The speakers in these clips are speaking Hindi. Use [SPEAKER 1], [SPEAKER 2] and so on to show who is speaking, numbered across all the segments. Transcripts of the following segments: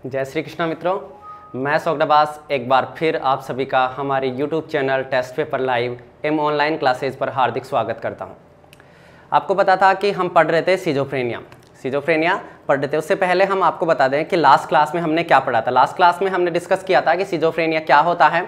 [SPEAKER 1] जय श्री कृष्ण मित्रों, मैं सोगडाबास एक बार फिर आप सभी का हमारे YouTube channel test paper live M online classes पर हार्दिक स्वागत करता हूं। आपको पता था कि हम पढ़ रहे थे सिजोफ्रेनिया पढ़ रहे थे। उससे पहले हम आपको बता दें कि लास्ट क्लास में हमने क्या पढ़ा था। लास्ट क्लास में हमने डिस्कस किया था कि सिजोफ्रेनिया क्या होता है,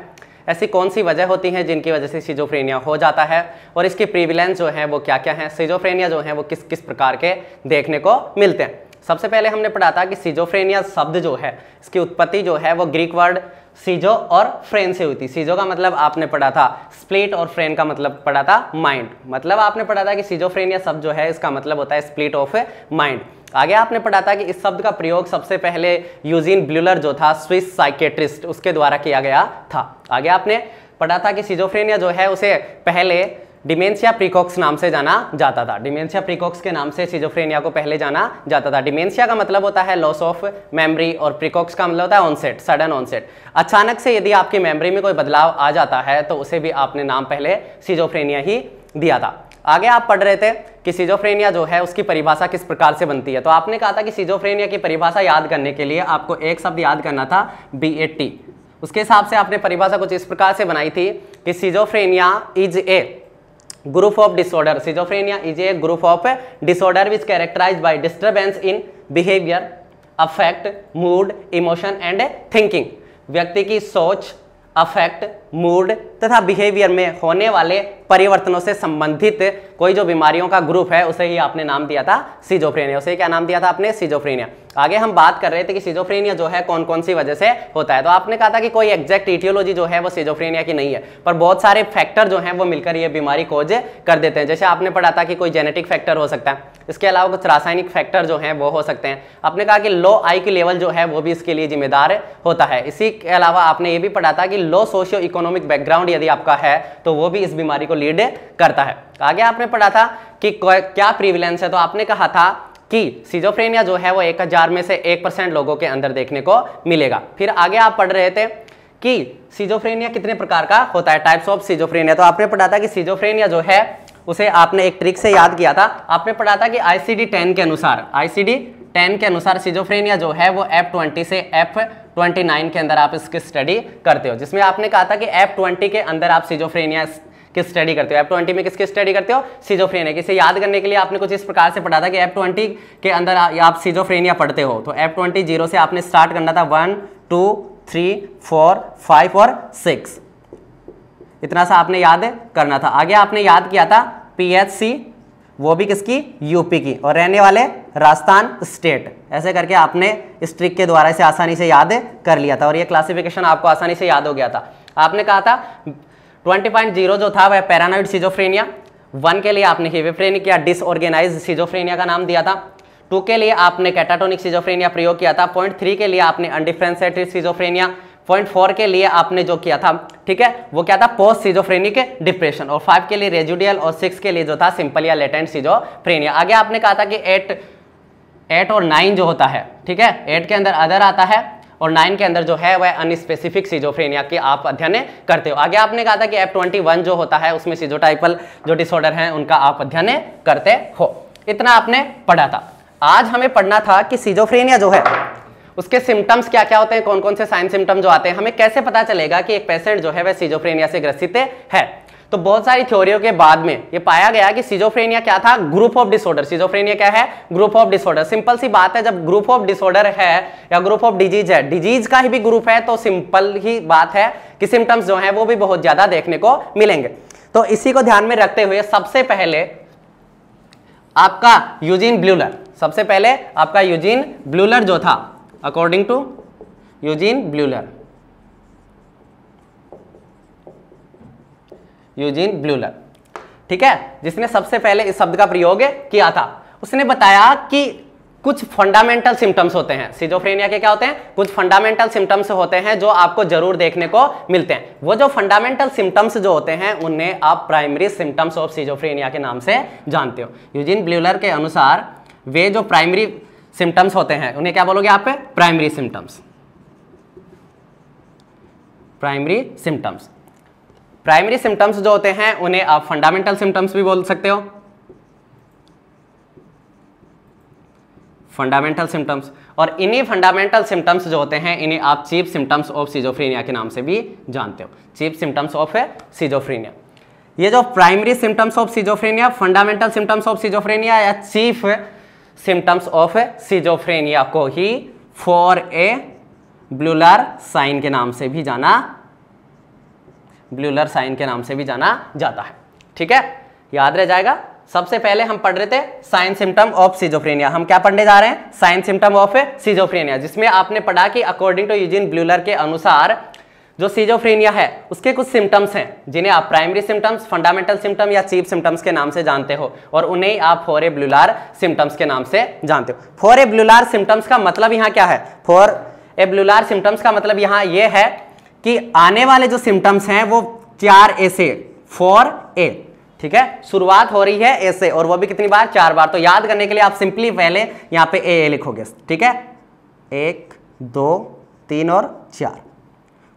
[SPEAKER 1] ऐसी कौन सी वजह होती हैं जिनकी वजह से सिजोफ्रेनिया हो जाता है और इसकी प्रीविलेंस जो है वो क्या क्या है, सिजोफ्रेनिया जो है वो किस किस प्रकार के देखने को मिलते हैं। सबसे पहले हमने पढ़ा था कि सिजोफ्रेनिया शब्द जो है इसकी उत्पत्ति जो है वो ग्रीक वर्ड सिजो और फ्रेन से हुई थी। सिजो का मतलब आपने पढ़ा था स्प्लिट और फ्रेन का मतलब पढ़ा था माइंड। मतलब आपने पढ़ा था कि सिजोफ्रेनिया शब्द जो है इसका मतलब होता है स्प्लिट ऑफ माइंड। आगे आपने पढ़ा था कि इस शब्द का प्रयोग सबसे पहले यूजीन ब्यूलर जो था स्विस साइकेट्रिस्ट उसके द्वारा किया गया था। आगे आपने पढ़ा था कि सिजोफ्रेनिया जो है उसे पहले डिमेंशिया प्रीकॉक्स नाम से जाना जाता था। डिमेंशिया प्रीकॉक्स के नाम से सिजोफ्रेनिया को पहले जाना जाता था। डिमेंशिया का मतलब होता है लॉस ऑफ मेमोरी और प्रीकॉक्स का मतलब होता है ऑनसेट, सडन ऑनसेट। अचानक से यदि आपकी मेमोरी में कोई बदलाव आ जाता है तो उसे भी आपने नाम पहले सिजोफ्रेनिया ही दिया था। आगे आप पढ़ रहे थे कि सिजोफ्रेनिया जो है उसकी परिभाषा किस प्रकार से बनती है। तो आपने कहा था कि सिजोफ्रेनिया की परिभाषा याद करने के लिए आपको एक शब्द याद करना था BAT। उसके हिसाब से आपने परिभाषा कुछ इस प्रकार से बनाई थी कि schizophrenia is a group of disorder. Schizophrenia is a group of disorder which characterized by disturbance in behavior, affect, mood, emotion and thinking. व्यक्ति की सोच, अफेक्ट, मूड तथा बिहेवियर में होने वाले परिवर्तनों से संबंधित कोई जो बीमारियों का ग्रुप है उसे ही आपने नाम दिया था सिजोफ्रेनिया। उसे क्या नाम दिया था आपने? सिजोफ्रेनिया। आगे हम बात कर रहे थे कि सिजोफ्रेनिया जो है कौन कौन सी वजह से होता है। तो आपने कहा था कि कोई एग्जैक्ट इटियोलॉजी जो है वो सिजोफ्रेनिया की नहीं है, पर बहुत सारे फैक्टर जो हैं वो मिलकर ये बीमारी खोज कर देते हैं। जैसे आपने पढ़ा था कि कोई जेनेटिक फैक्टर हो सकता है, इसके अलावा कुछ रासायनिक फैक्टर जो हैं वो हो सकते हैं। आपने कहा कि लो IQ लेवल जो है वो भी इसके लिए जिम्मेदार होता है। इसी के अलावा आपने ये भी पढ़ा था कि लो सोशियो इकोनॉमिक बैकग्राउंड यदि आपका है तो वो भी इस बीमारी को लीड करता है। आगे आपने पढ़ा था कि क्या प्रीविलेंस है। तो आपने कहा था कि सिजोफ्रेनिया जो है वो 1000 में से 1% लोगों के अंदर देखने को मिलेगा। फिर आगे आप पढ़ रहे थे कि सिजोफ्रेनिया कितने प्रकार का होता है, टाइप्स ऑफ सिजोफ्रेनिया। तो आपने पढ़ा था कि सिजोफ्रेनिया जो है उसे आपने एक ट्रिक से याद किया था। आपने पढ़ा था कि ICD-10 के अनुसार सिजोफ्रेनिया जो है वो F20 से F29 के अंदर आप इसकी स्टडी करते हो, जिसमें आपने कहा था कि F20 के अंदर आप सिजोफ्रेनिया की स्टडी करते हो। F20 में किसकी स्टडी करते हो? सिजोफ्रेनिया की। इसे याद करने के लिए आपने कुछ इस प्रकार से पढ़ा था कि F20 के अंदर आप सिजोफ्रेनिया पढ़ते हो तो F20 0 से आपने स्टार्ट करना था 1 2 3 4 5 और 6, इतना सा आपने याद करना था। आगे आपने याद किया था PHC, वो भी किसकी? यूपी की, और रहने वाले राजस्थान स्टेट। ऐसे करके आपने इस ट्रिक के द्वारा इसे आसानी से याद कर लिया था और ये क्लासिफिकेशन आपको आसानी से याद हो गया था। आपने कहा था 20.0 जो था वह पैरानॉइड सिजोफ्रेनिया, 1 के लिए आपने हिवेफ्रेनिक या डिसऑर्गेनाइज्ड सिजोफ्रेनिया का नाम दिया था, 2 के लिए आपने कैटाटोनिक सिजोफ्रेनिया प्रयोग किया था, 0.3 के लिए आपने अनडिफरेंशिएटेड सिजोफ्रेनिया, 0.4 के लिए आपने जो किया था, ठीक है, वो क्या था? पोस्ट सिजोफ्रेनिक डिप्रेशन, और 5 के लिए रेजिडियल और 6 के लिए जो था सिंपल या लेटेंट सिजोफ्रेनिया। आगे आपने कहा था कि 8 और 9 जो होता है, ठीक है, 8 के अंदर अदर आता है और 9 के अंदर जो है वह अनस्पेसिफिक सिजोफ्रेनिया की आप अध्ययन करते हो। आगे आपने कहा था कि F21 जो होता है उसमें सिजोटाइपल जो डिसऑर्डर हैं उनका आप अध्ययन करते हो। इतना आपने पढ़ा था। आज हमें पढ़ना था कि सिजोफ्रेनिया जो है उसके सिम्टम्स क्या क्या होते हैं, कौन कौन से साइन सिम्टम जो आते हैं, हमें कैसे पता चलेगा कि एक पेशेंट जो है वह सिजोफ्रेनिया से ग्रसित है। तो बहुत सारी थ्योरियों के बाद में ये पाया गया कि सिजोफ्रेनिया क्या था? Group of disorder. सिजोफ्रेनिया क्या है? Group of disorder. सिंपल सी बात है, जब ग्रुप ऑफ डिसऑर्डर है या ग्रुप ऑफ डिजीज है, डिजीज का ही भी ग्रुप है, तो सिंपल ही बात है कि सिम्टम्स जो है वो भी बहुत ज्यादा देखने को मिलेंगे। तो इसी को ध्यान में रखते हुए सबसे पहले आपका यूजीन ब्यूलर जो था, अकॉर्डिंग टू यूजीन ब्यूलर, ठीक है, जिसने सबसे पहले इस शब्द का प्रयोग किया था, उसने बताया कि कुछ फंडामेंटल सिम्टम्स होते हैं सिजोफ्रेनिया के। क्या होते हैं? कुछ फंडामेंटल सिम्टम्स होते हैं जो आपको जरूर देखने को मिलते हैं। वो जो फंडामेंटल सिम्टम्स जो होते हैं उन्हें आप प्राइमरी सिम्टम्स ऑफ सिजोफ्रेनिया के नाम से जानते हो। यूजीन ब्यूलर के अनुसार वे जो प्राइमरी सिम्टम्स होते हैं उन्हें क्या बोलोगे आप? प्राइमरी सिम्टम्स जो होते हैं उन्हें आप फंडामेंटल सिम्टम्स भी बोल सकते हो, फंडामेंटल सिम्टम्स। और इन्हीं फंडामेंटल सिम्टम्स जो होते हैं इन्हें आप चीफ सिम्टम्स ऑफ सिजोफ्रेनिया के नाम से भी जानते हो, चीफ सिम्टम्स ऑफ सिजोफ्रेनिया। ये जो primary symptoms of schizophrenia, fundamental symptoms of schizophrenia या चीफ सिम्टम्स ऑफ सिजोफ्रेनिया को ही फोरेब्रुलर साइन के नाम से भी जाना, ब्रुलर साइन के नाम से भी जाना जाता है। ठीक है, याद रह जाएगा। सबसे पहले हम पढ़ रहे थे साइन सिम्टम ऑफ सिजोफ्रेनिया। हम क्या पढ़ने जा रहे हैं? साइन सिम्टम ऑफ सिजोफ्रेनिया, जिसमें आपने पढ़ा कि अकॉर्डिंग टू यूजीन ब्रुलर के अनुसार जो सिजोफ्रेनिया है उसके कुछ सिम्टम्स हैं जिन्हें आप प्राइमरी सिम्टम्स, फंडामेंटल सिम्टम या चीफ सिम्टम्स के नाम से जानते हो, और उन्हें आप फोरेब्रुलर सिम्टम्स के नाम से जानते हो। फोरेब्रुलर सिम्टम्स का मतलब यहाँ क्या है? फोरेब्रुलर सिम्टम्स का मतलब यहाँ ये है कि आने वाले जो सिम्टम्स हैं वो 4A से, 4A, ठीक है, शुरुआत हो रही है ए से, और वो भी कितनी बार? 4 बार। तो याद करने के लिए आप सिंपली पहले यहाँ पे ए लिखोगे। ठीक है, 1, 2, 3 और 4,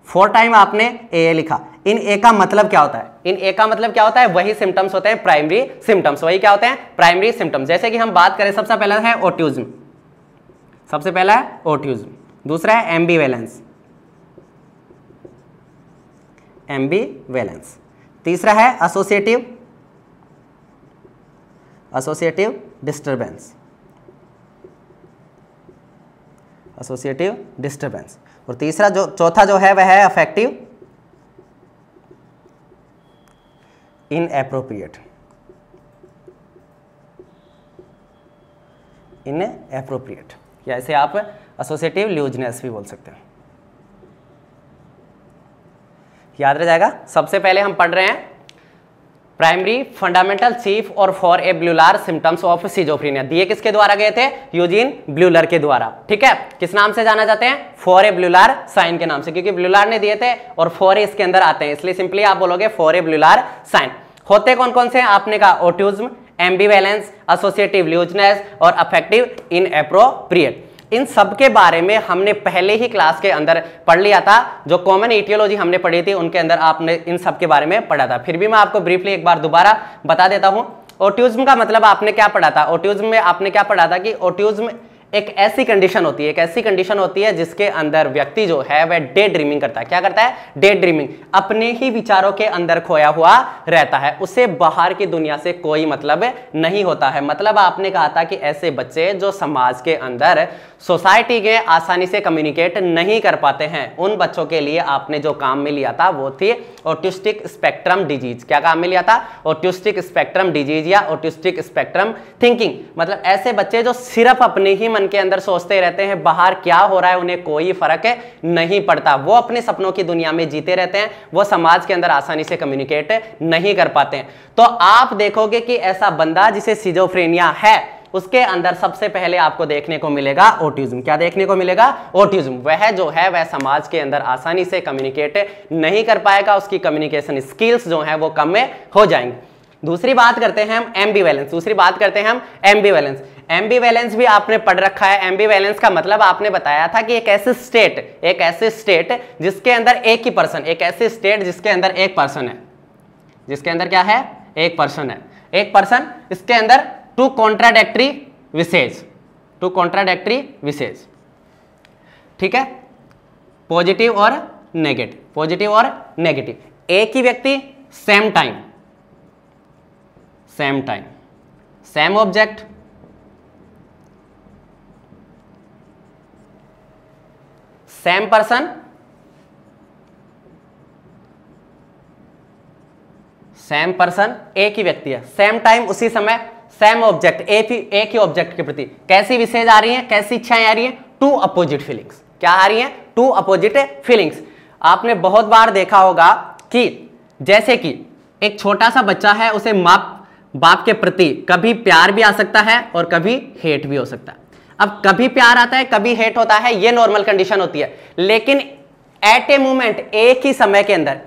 [SPEAKER 1] 4 टाइम आपने ए लिखा। इन ए का मतलब क्या होता है? इन ए का मतलब क्या होता है? वही सिम्टम्स होते हैं प्राइमरी सिम्टम्स। वही क्या होते हैं? Primary symptoms. जैसे कि हम बात करें, सबसे पहला है ऑटिज्म, सबसे पहला है ऑटिज्म, दूसरा है एम्बीवेलेंस, एम्बीवेलेंस, तीसरा है एसोसिएटिव डिस्टर्बेंस, एसोसिएटिव डिस्टर्बेंस, और तीसरा जो चौथा जो है वह है अफेक्टिव इनएप्रोप्रिएट, इनएप्रोप्रिएट, या इसे आप एसोसिएटिव लूजनेस भी बोल सकते हैं। याद रह जाएगा। सबसे पहले हम पढ़ रहे हैं प्राइमरी, फंडामेंटल, चीफ और फोरेब्रुलर सिम्टम्स ऑफ सिजोफ्रेनिया। दिए किसके द्वारा गए थे? यूजीन ब्रुलर के द्वारा। ठीक है, किस नाम से जाना जाते हैं? फोरेब्रुलर साइन के नाम से, क्योंकि ब्रुलर ने दिए थे और फोरे इसके अंदर आते हैं, इसलिए सिंपली आप बोलोगे फोरेब्रुलर साइन। होते कौन कौन से हैं? आपने कहा ऑटिज्म, एम्बीवेलेंस, एसोसिएटिव लूजनेस और अफेक्टिव इनएप्रोप्रिएट। इन सब के बारे में हमने पहले ही क्लास के अंदर पढ़ लिया था। जो कॉमन एटियोलॉजी हमने पढ़ी थी उनके अंदर आपने इन सब के बारे में पढ़ा था। फिर भी मैं आपको ब्रीफली एक बार दोबारा बता देता हूं। ऑटिज्म का मतलब आपने क्या पढ़ा था? ऑटिज्म में आपने क्या पढ़ा था कि ऑटिज्म एक ऐसी कंडीशन होती है, एक ऐसी कंडीशन होती है जिसके अंदर व्यक्ति जो है वह डे ड्रीमिंग करता है। क्या करता है? डे ड्रीमिंग, अपने ही विचारों के अंदर खोया हुआ रहता है, उसे बाहर की दुनिया से कोई मतलब नहीं होता है। मतलब आपने कहा था कि ऐसे बच्चे जो समाज के अंदर, सोसाइटी के आसानी से कम्युनिकेट नहीं कर पाते हैं, उन बच्चों के लिए आपने जो काम में लिया था वो थी ऑटिस्टिक स्पेक्ट्रम डिजीज। क्या काम में लिया था? ऑटिस्टिक स्पेक्ट्रम डिजीज या ऑटिस्टिक स्पेक्ट्रम थिंकिंग। मतलब ऐसे बच्चे जो सिर्फ अपने ही मन के अंदर सोचते रहते हैं, बाहर क्या हो रहा है उन्हें कोई फर्क नहीं पड़ता, वो अपने सपनों की दुनिया में जीते रहते हैं, वो समाज के अंदर आसानी से कम्युनिकेट नहीं कर पाते हैं। तो आप देखोगे कि ऐसा बंदा जिसे सिजोफ्रेनिया है उसके अंदर सबसे पहले आपको देखने को मिलेगा ऑटिज्म। क्या देखने को मिलेगा? ऑटिज्म। वह जो है वह समाज के अंदर आसानी से कम्युनिकेट नहीं कर पाएगा, उसकी कम्युनिकेशन स्किल्स जो है वो कम में हो जाएंगे। दूसरी बात करते हैं हम एम्बीवेलेंस। दूसरी बात करते हैं हम एम्बीवेलेंस। एम्बीवेलेंस भी आपने पढ़ रखा है। एम्बीवेलेंस का मतलब आपने बताया था कि एक ऐसे स्टेट जिसके अंदर एक ही पर्सन, एक ऐसे स्टेट जिसके अंदर एक पर्सन है, जिसके अंदर क्या है? एक पर्सन है, एक पर्सन, इसके अंदर टू कॉन्ट्राडिक्टरी विशेष, ठीक है, पॉजिटिव और नेगेटिव, पॉजिटिव और नेगेटिव, एक ही व्यक्ति same time, same object, same person, एक ही व्यक्ति है, सेम टाइम, उसी समय, सेम ऑब्जेक्ट, एक ही ऑब्जेक्ट के प्रति कैसी विशेष आ रही हैं, कैसी इच्छाएं आ रही हैं? Two opposite feelings. क्या आ रही हैं? Two opposite feelings. आपने बहुत बार देखा होगा कि जैसे कि एक छोटा सा बच्चा है, उसे बाप के प्रति कभी प्यार भी आ सकता है और कभी हेट भी हो सकता है। अब कभी प्यार आता है, कभी हेट होता है, ये नॉर्मल कंडीशन होती है। लेकिन एट ए मोमेंट, एक ही समय के अंदर,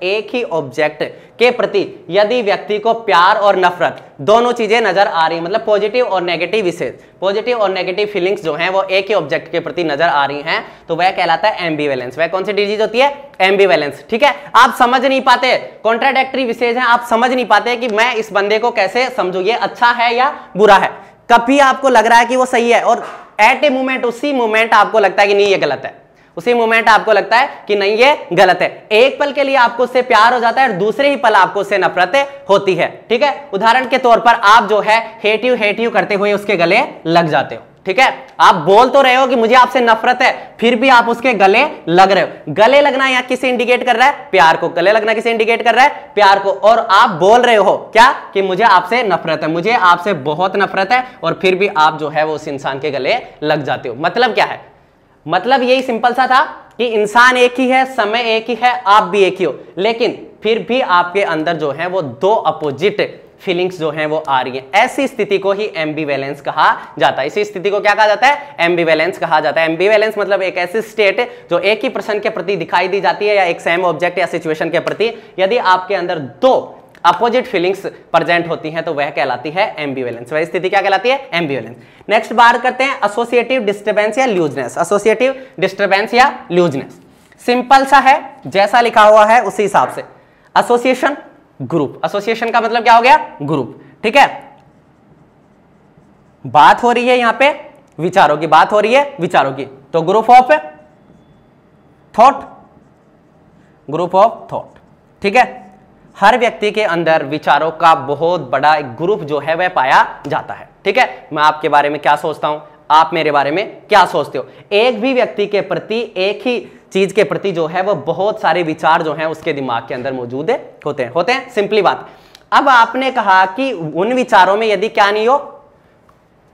[SPEAKER 1] एक ही ऑब्जेक्ट के प्रति यदि व्यक्ति को प्यार और नफरत दोनों चीजें नजर आ रही हैं, मतलब पॉजिटिव और नेगेटिव विशेष, पॉजिटिव और नेगेटिव फीलिंग्स जो हैं वो एक ही ऑब्जेक्ट के प्रति नजर आ रही हैं, तो वह कहलाता है एम्बीवेलेंस। वह कौन सी डिजीज होती है? एम्बीवेलेंस। ठीक है, आप समझ नहीं पाते, कॉन्ट्राडिक्टरी विशेष है, आप समझ नहीं पाते कि मैं इस बंदे को कैसे समझूं, ये अच्छा है या बुरा है। कभी आपको लग रहा है कि वो सही है और एट ए मोमेंट, उसी मोमेंट आपको लगता है कि नहीं ये गलत है, उसी मोमेंट आपको लगता है कि नहीं ये गलत है। एक पल के लिए आपको उससे प्यार हो जाता है और दूसरे ही पल आपको उससे नफरत होती है। ठीक है, उदाहरण के तौर पर आप जो है हेट यू करते हुए उसके गले लग जाते हो। ठीक है, आप बोल तो रहे हो कि मुझे आपसे नफरत है, फिर भी आप उसके गले लग रहे हो। गले लगना यहां किसे इंडिकेट कर रहा है? प्यार को। गले लगना किसे इंडिकेट कर रहा है? प्यार को। और आप बोल रहे हो क्या कि मुझे आपसे नफरत है, मुझे आपसे बहुत नफरत है, और फिर भी आप जो है वो उस इंसान के गले लग जाते हो। मतलब क्या है? मतलब यही सिंपल सा था कि इंसान एक ही है, समय एक ही है, आप भी एक ही हो, लेकिन फिर भी आपके अंदर जो है वो दो अपोजिट फीलिंग्स जो हैं वो आ रही हैं। ऐसी स्थिति को ही एम्बिवेलेंस कहा जाता है। इसी स्थिति को क्या कहा जाता है? एम्बिवेलेंस कहा जाता है। एम्बिवेलेंस मतलब एक ऐसी स्टेट जो एक ही पर्सन के प्रति दिखाई दी जाती है या एक सेम ऑब्जेक्ट या सिचुएशन के प्रति यदि आपके अंदर दो अपोजिट फीलिंग्स प्रेजेंट होती हैं तो वह कहलाती है एम्बिवेलेंस। वह स्थिति क्या कहलाती है? एम्बिवेलेंस। नेक्स्ट बात करते हैं एसोसिएटिव डिस्टर्बेंस या लूजनेस। एसोसिएटिव डिस्टर्बेंस या लूजनेस सिंपल सा है, जैसा लिखा हुआ है उसी हिसाब से। Association, group. एसोसिएशन का मतलब क्या हो गया? ग्रुप। ठीक है, बात हो रही है यहां पे विचारों की, बात हो रही है विचारों की, तो group of thought, group of thought. ठीक है, हर व्यक्ति के अंदर विचारों का बहुत बड़ा एक ग्रुप जो है वह पाया जाता है। ठीक है, मैं आपके बारे में क्या सोचता हूं, आप मेरे बारे में क्या सोचते हो। एक भी व्यक्ति के प्रति, एक ही चीज के प्रति जो है वो बहुत सारे विचार जो हैं उसके दिमाग के अंदर मौजूद होते हैं। सिंपली बात। अब आपने कहा कि उन विचारों में यदि क्या नहीं हो,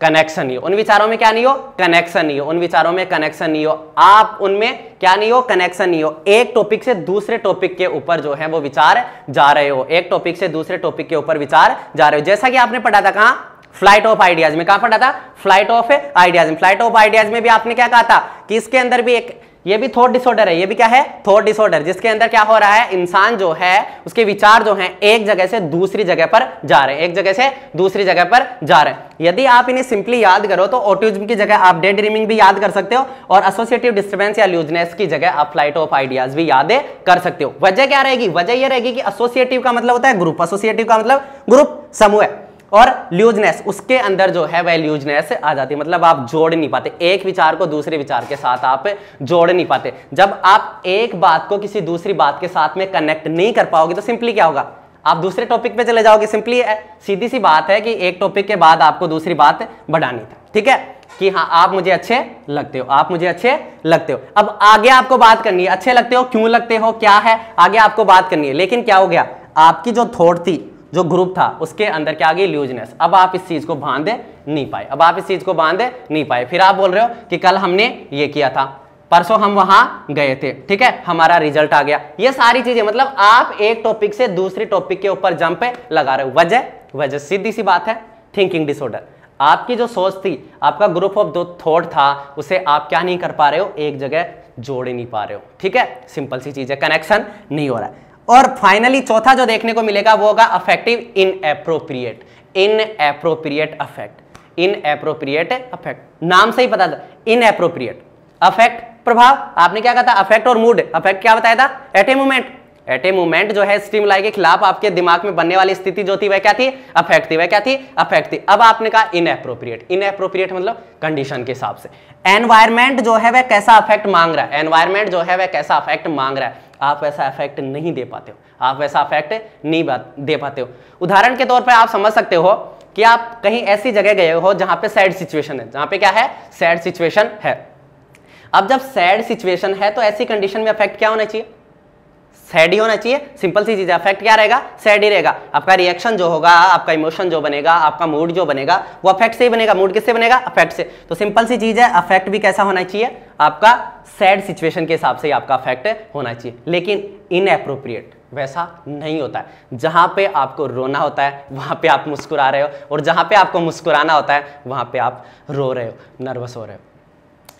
[SPEAKER 1] कनेक्शन नहीं हो, उन विचारों में क्या नहीं हो, कनेक्शन नहीं हो, उन विचारों में कनेक्शन नहीं हो, आप उनमें क्या नहीं हो, कनेक्शन नहीं हो, एक टॉपिक से दूसरे टॉपिक के ऊपर जो है वो विचार जा रहे हो, एक टॉपिक से दूसरे टॉपिक के ऊपर विचार जा रहे हो। जैसा कि आपने पढ़ा था कहां? फ्लाइट ऑफ आइडियाज में। कहां पढ़ा था? फ्लाइट ऑफ आइडियाज में। फ्लाइट ऑफ आइडियाज में भी आपने क्या कहा था कि इसके अंदर भी एक, ये भी थॉट डिसऑर्डर है, ये भी क्या है? थॉट डिसऑर्डर, जिसके अंदर क्या हो रहा है, इंसान जो है उसके विचार जो हैं एक जगह से दूसरी जगह पर जा रहे हैं, एक जगह से दूसरी जगह पर जा रहे हैं। यदि आप इन्हें सिंपली याद करो तो ऑटिज्म की जगह आप डे ड्रीमिंग भी याद कर सकते हो और एसोसिएटिव डिस्टर्बेंस या लूजनेस की जगह आप फ्लाइट ऑफ आइडियाज भी याद कर सकते हो। वजह क्या रहेगी? वजह यह रहेगी कि एसोसिएटिव का मतलब होता है ग्रुप, एसोसिएटिव का मतलब ग्रुप, समूह, और लूजनेस, उसके अंदर जो है वह लूजनेस आ जाती है, मतलब आप जोड़ नहीं पाते, एक विचार को दूसरे विचार के साथ आप जोड़ नहीं पाते। जब आप एक बात को किसी दूसरी बात के साथ में कनेक्ट नहीं कर पाओगे तो सिंपली क्या होगा? आप दूसरे टॉपिक पे चले जाओगे। सिंपली सीधी सी बात है कि एक टॉपिक के बाद आपको दूसरी बात बढ़ानी थी। ठीक है, कि हाँ आप मुझे अच्छे लगते हो, आप मुझे अच्छे लगते हो। अब आगे आपको बात करनी है, अच्छे लगते हो, क्यों लगते हो, क्या है, आगे आपको बात करनी है। लेकिन क्या हो गया? आपकी जो थॉट थी, जो ग्रुप था, उसके अंदर क्या आ गई? लूजनेस। अब आप इस चीज को बांध नहीं पाए, अब आप इस चीज को बांध नहीं पाए। फिर आप बोल रहे हो कि कल हमने ये किया था, परसों हम वहां गए थे, ठीक है, हमारा रिजल्ट आ गया। ये सारी चीजें, मतलब आप एक टॉपिक से दूसरे टॉपिक के ऊपर जंप लगा रहे हो। वजह सीधी सी बात है, थिंकिंग डिसऑर्डर। आपकी जो सोच थी, आपका ग्रुप ऑफ जो थॉट था, उसे आप क्या नहीं कर पा रहे हो? एक जगह जोड़ नहीं पा रहे हो। ठीक है, सिंपल सी चीज है, कनेक्शन नहीं हो रहा है। और फाइनली चौथा जो देखने को मिलेगा वो होगा affective inappropriate, inappropriate affect. Inappropriate affect, नाम से ही पता था, इनएप्रोप्रिएट अफेक्ट, प्रभाव। आपने क्या कहा था? अफेक्ट और मूड। अफेक्ट क्या बताया था? At a moment, at a moment जो है स्टिमुलाई के खिलाफ आपके दिमाग में बनने वाली स्थिति जो थी वह क्या थी? अफेक्ट थी। वह क्या थी? अफेक्ट थी। अब आपने कहा इनएप्रोप्रिएट। इनएप्रोप्रिएट मतलब कंडीशन के हिसाब से। एनवायरमेंट जो है वह कैसा अफेक्ट मांग रहा है, एनवायरमेंट जो है वह कैसा अफेक्ट मांग रहा है, आप वैसा अफेक्ट नहीं दे पाते हो, आप वैसा अफेक्ट नहीं दे पाते हो। उदाहरण के तौर पर आप समझ सकते हो कि आप कहीं ऐसी जगह गए हो जहां पे सैड सिचुएशन है, जहां पे क्या है? सैड सिचुएशन है। अब जब सैड सिचुएशन है तो ऐसी कंडीशन में अफेक्ट क्या होना चाहिए? सैड ही होना चाहिए। सिंपल सी चीज है, अफेक्ट क्या रहेगा? सैड ही रहेगा। आपका रिएक्शन जो होगा, आपका इमोशन जो बनेगा, आपका मूड जो बनेगा, वो अफेक्ट से ही बनेगा। मूड किससे बनेगा? अफेक्ट से। तो सिंपल सी चीज है, अफेक्ट भी कैसा होना चाहिए? आपका सैड सिचुएशन के हिसाब से ही आपका अफेक्ट होना चाहिए। लेकिन इनएप्रोप्रिएट वैसा नहीं होता है। जहां पे आपको रोना होता है वहां पे आप मुस्कुरा रहे हो, और जहां पे आपको मुस्कुराना होता है वहां पे आप रो रहे हो, नर्वस हो रहे हो।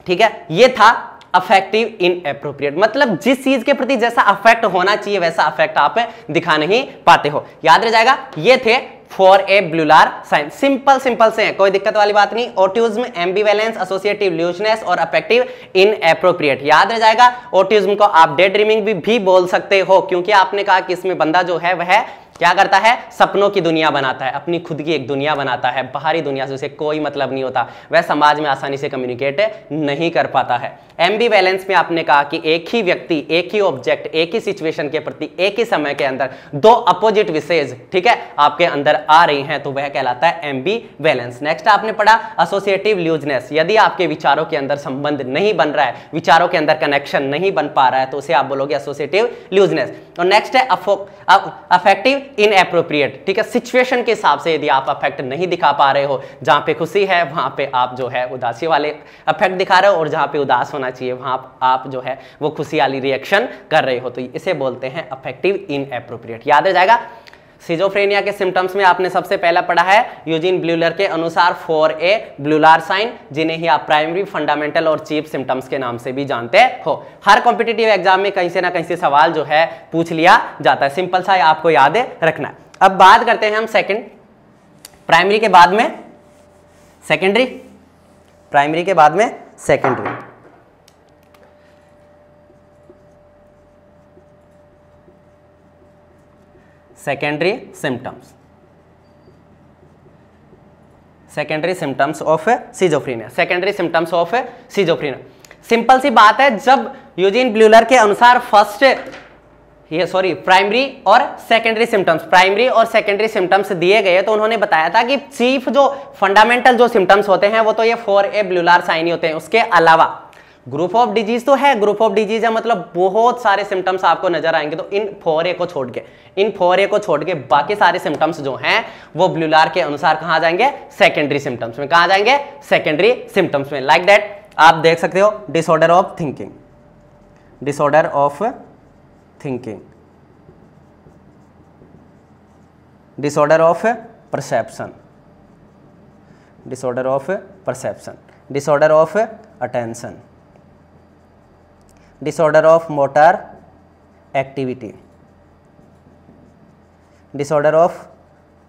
[SPEAKER 1] ठीक है, ये था अफेक्टिव इनएप्रोप्रिएट, मतलब जिस चीज के प्रति जैसा अफेक्ट होना चाहिए वैसा अफेक्ट आप दिखा नहीं पाते हो। याद रह जाएगा, ये थे फॉर ए ब्लूलार साइन। सिंपल से हैं, कोई दिक्कत वाली बात नहीं। ऑटिज्म, एम्बिवेलेंस, एसोसिएटिव लूजनेस और अफेक्टिव इनएप्रोप्रिएट। याद रह जाएगा। ऑटिज्म को आप डे ड्रीमिंग भी बोल सकते हो, क्योंकि आपने कहा कि इसमें बंदा जो है वह क्या करता है, सपनों की दुनिया बनाता है, अपनी खुद की एक दुनिया बनाता है, बाहरी दुनिया से उसे कोई मतलब नहीं होता, वह समाज में आसानी से कम्युनिकेट नहीं कर पाता है। एम्बिवैलेंस में आपने कहा कि एक ही व्यक्ति, एक ही ऑब्जेक्ट, एक ही सिचुएशन के प्रति एक ही समय के अंदर दो अपोजिट विशेष, ठीक है, आपके अंदर आ रही हैं, तो वह कहलाता है एम्बिवैलेंस। नेक्स्ट आपने पढ़ा एसोसिएटिव लूजनेस, यदि आपके विचारों के अंदर संबंध नहीं बन रहा है, विचारों के अंदर कनेक्शन नहीं बन पा रहा है, तो उसे आप बोलोगे एसोसिएटिव लूजनेस। और नेक्स्ट है अफेक्टिव इनएप्रोप्रिएट, ठीक है, सिचुएशन के हिसाब से यदि आप अफेक्ट नहीं दिखा पा रहे हो, जहां पे खुशी है वहां पे आप जो है उदासी वाले अफेक्ट दिखा रहे हो, और जहां पे उदास होना चाहिए वहां आप जो है वो खुशी वाली रिएक्शन कर रहे हो, तो इसे बोलते हैं अफेक्टिव इनएप्रोप्रिएट। याद रह जाएगा। सिजोफ्रेनिया के सिम्टम्स में आपने सबसे पहला पढ़ा है यूजीन ब्लूलर के अनुसार 4A ब्लूलार साइन, जिन्हें ही आप प्राइमरी, फंडामेंटल और चीफ सिम्टम्स के नाम से भी जानते हो। हर कॉम्पिटिटिव एग्जाम में कहीं से ना कहीं से सवाल जो है पूछ लिया जाता है, सिंपल सा आपको याद रखना है। अब बात करते हैं हम सेकंड, प्राइमरी के बाद में सेकेंडरी, प्राइमरी के बाद में secondary. Secondary symptoms, secondary symptoms of schizophrenia, secondary symptoms of schizophrenia. Simple सी बात है, जब यूजीन ब्लूलर के अनुसार प्राइमरी और सेकेंडरी सिम्टम्स, प्राइमरी और सेकेंडरी सिम्टम्स दिए गए, तो उन्होंने बताया था कि चीफ जो फंडामेंटल जो सिम्टम्स होते हैं वो तो ये 4A ब्लूलार साइन ही होते हैं। उसके अलावा ग्रुप ऑफ डिजीज तो है, ग्रुप ऑफ डिजीज है मतलब बहुत सारे सिम्टम्स आपको नजर आएंगे, तो इन 4A को छोड़ के बाकी सारे सिम्टम्स जो हैं वो ब्लूलार के अनुसार कहां जाएंगे, सेकेंडरी सिम्टम्स में। कहां जाएंगे, सेकेंडरी सिम्टम्स में। लाइक दैट आप देख सकते हो disorder of thinking, disorder of thinking, disorder of perception, disorder of perception, disorder of attention, disorder of motor activity, disorder of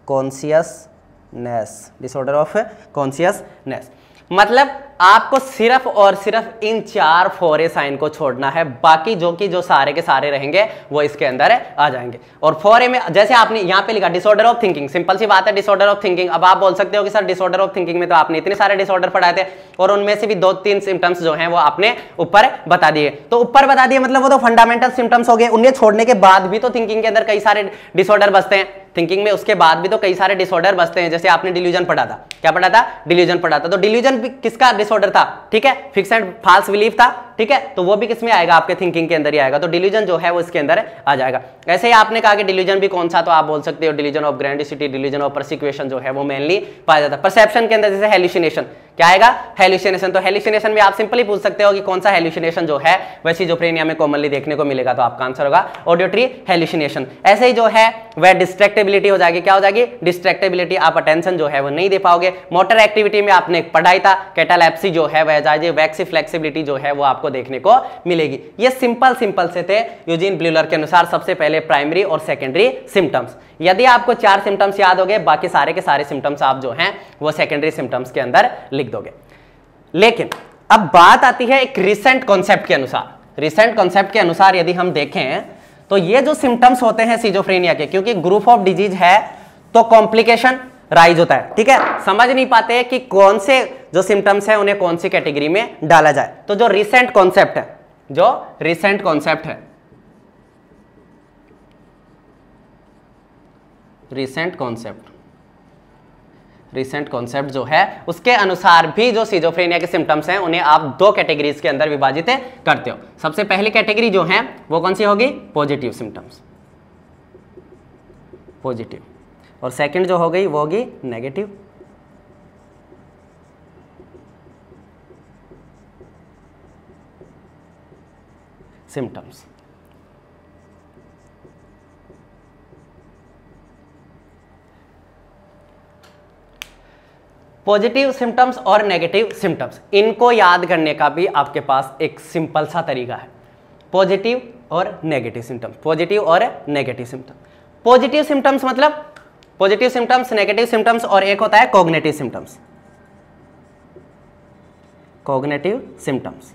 [SPEAKER 1] consciousness, disorder of consciousness. मतलब आपको सिर्फ और सिर्फ इन 4 4A साइन को छोड़ना है, बाकी जो सारे के सारे रहेंगे वो इसके अंदर आ जाएंगे। और 4A में जैसे आपने यहां पे लिखा डिसऑर्डर ऑफ थिंकिंग, सिंपल सी बात है, डिसऑर्डर ऑफ थिंकिंग। अब आप बोल सकते हो कि सर डिसऑर्डर ऑफ थिंकिंग में तो आपने इतने सारे डिसऑर्डर पढ़ाए थे और उनमें से भी 2-3 सिम्टम्स जो हैं वो आपने ऊपर बता दिए, तो ऊपर बता दिए मतलब वो तो फंडामेंटल सिम्टम्स हो गए, उन्हें छोड़ने के बाद भी तो थिंकिंग के अंदर कई सारे डिसऑर्डर बसते हैं, थिंकिंग में उसके बाद भी तो कई सारे डिसऑर्डर बसते हैं। जैसे आपने डिल्यूजन पढ़ा था, क्या पढ़ा था, डिल्यूजन पढ़ा था, तो डिल्यूजन भी किसका डिसऑर्डर था, ठीक है, फिक्स एंड फाल्स बिलीफ था, ठीक है, तो वो भी किस में आएगा, आपके थिंकिंग के अंदर ही आएगा, तो डिल्यूजन जो है वो इसके अंदर आ जाएगा। ऐसे ही आपने कहा कि डिल्यूजन भी कौन सा, तो आप बोल सकते हो डिल्यूजन ऑफ ग्रैंडिसिटी, डिल्यूजन ऑफ परसिक्वेशन जो है वो मेनली पाया जाता है। परसेप्शन के अंदर जैसे हेल्यूसिनेशन, क्या आएगा, हेल्यूसिनेशन, तो हेल्यूसिनेशन में आप सिंपली पूछ सकते हो कि कौन सा हेल्यूसिनेशन जो है वह सिजोफ्रेनिया में कॉमनली देखने को मिलेगा, तो आपका आंसर होगा ऑडियोटरी हेल्यूसिनेशन। ऐसे ही जो है वह डिस्ट्रैक्टेबिलिटी हो जाएगी, क्या हो जाएगी, डिस्ट्रैक्टेबिलिटी, आप अटेंशन जो है वो नहीं दे पाओगे। मोटर एक्टिविटी में आपने पढ़ाई था कैटालेप्सी जो है वह जाएगी, वैक्सी फ्लेक्सिबिलिटी जो है वो आपको देखने को मिलेगी। ये सिंपल से थे यूजीन ब्लूलर के अनुसार सबसे पहले प्राइमरी और सेकेंडरी सिम्टम्स। यदि आपको 4 सिम्टम्स याद हो गए, बाकी सारे के सारे सिम्टम्स आप जो हैं वो सेकेंडरी सिम्टम्स के अंदर लिख दोगे। लेकिन अब बात आती है एक रिसेंट कॉन्सेप्ट के अनुसार, रिसेंट कॉन्सेप्ट के अनुसार यदि हम देखें तो ये जो सिम्टम्स होते हैं सिजोफ्रेनिया के, क्योंकि ग्रुप ऑफ डिजीज है तो कॉम्प्लिकेशन राइज होता है, ठीक है, समझ नहीं पाते कि कौन से जो सिम्टम्स हैं उन्हें कौन सी कैटेगरी में डाला जाए। तो जो रिसेंट कॉन्सेप्ट है, जो रिसेंट कॉन्सेप्ट है, रिसेंट कॉन्सेप्ट जो है उसके अनुसार भी जो सिजोफ्रेनिया के सिम्टम्स हैं उन्हें आप 2 कैटेगरीज के अंदर विभाजित करते हो। सबसे पहली कैटेगरी जो है वो कौन सी होगी, पॉजिटिव सिम्टम्स, पॉजिटिव, और सेकंड जो हो गई वो होगी नेगेटिव सिम्टम्स। पॉजिटिव सिम्टम्स और नेगेटिव सिम्टम्स, इनको याद करने का भी आपके पास एक सिंपल सा तरीका है, पॉजिटिव और नेगेटिव सिम्टम्स, पॉजिटिव और नेगेटिव सिम्टम्स। पॉजिटिव सिम्टम्स मतलब पॉजिटिव सिम्टम्स, नेगेटिव सिम्टम्स, और एक होता है cognitive symptoms, cognitive symptoms,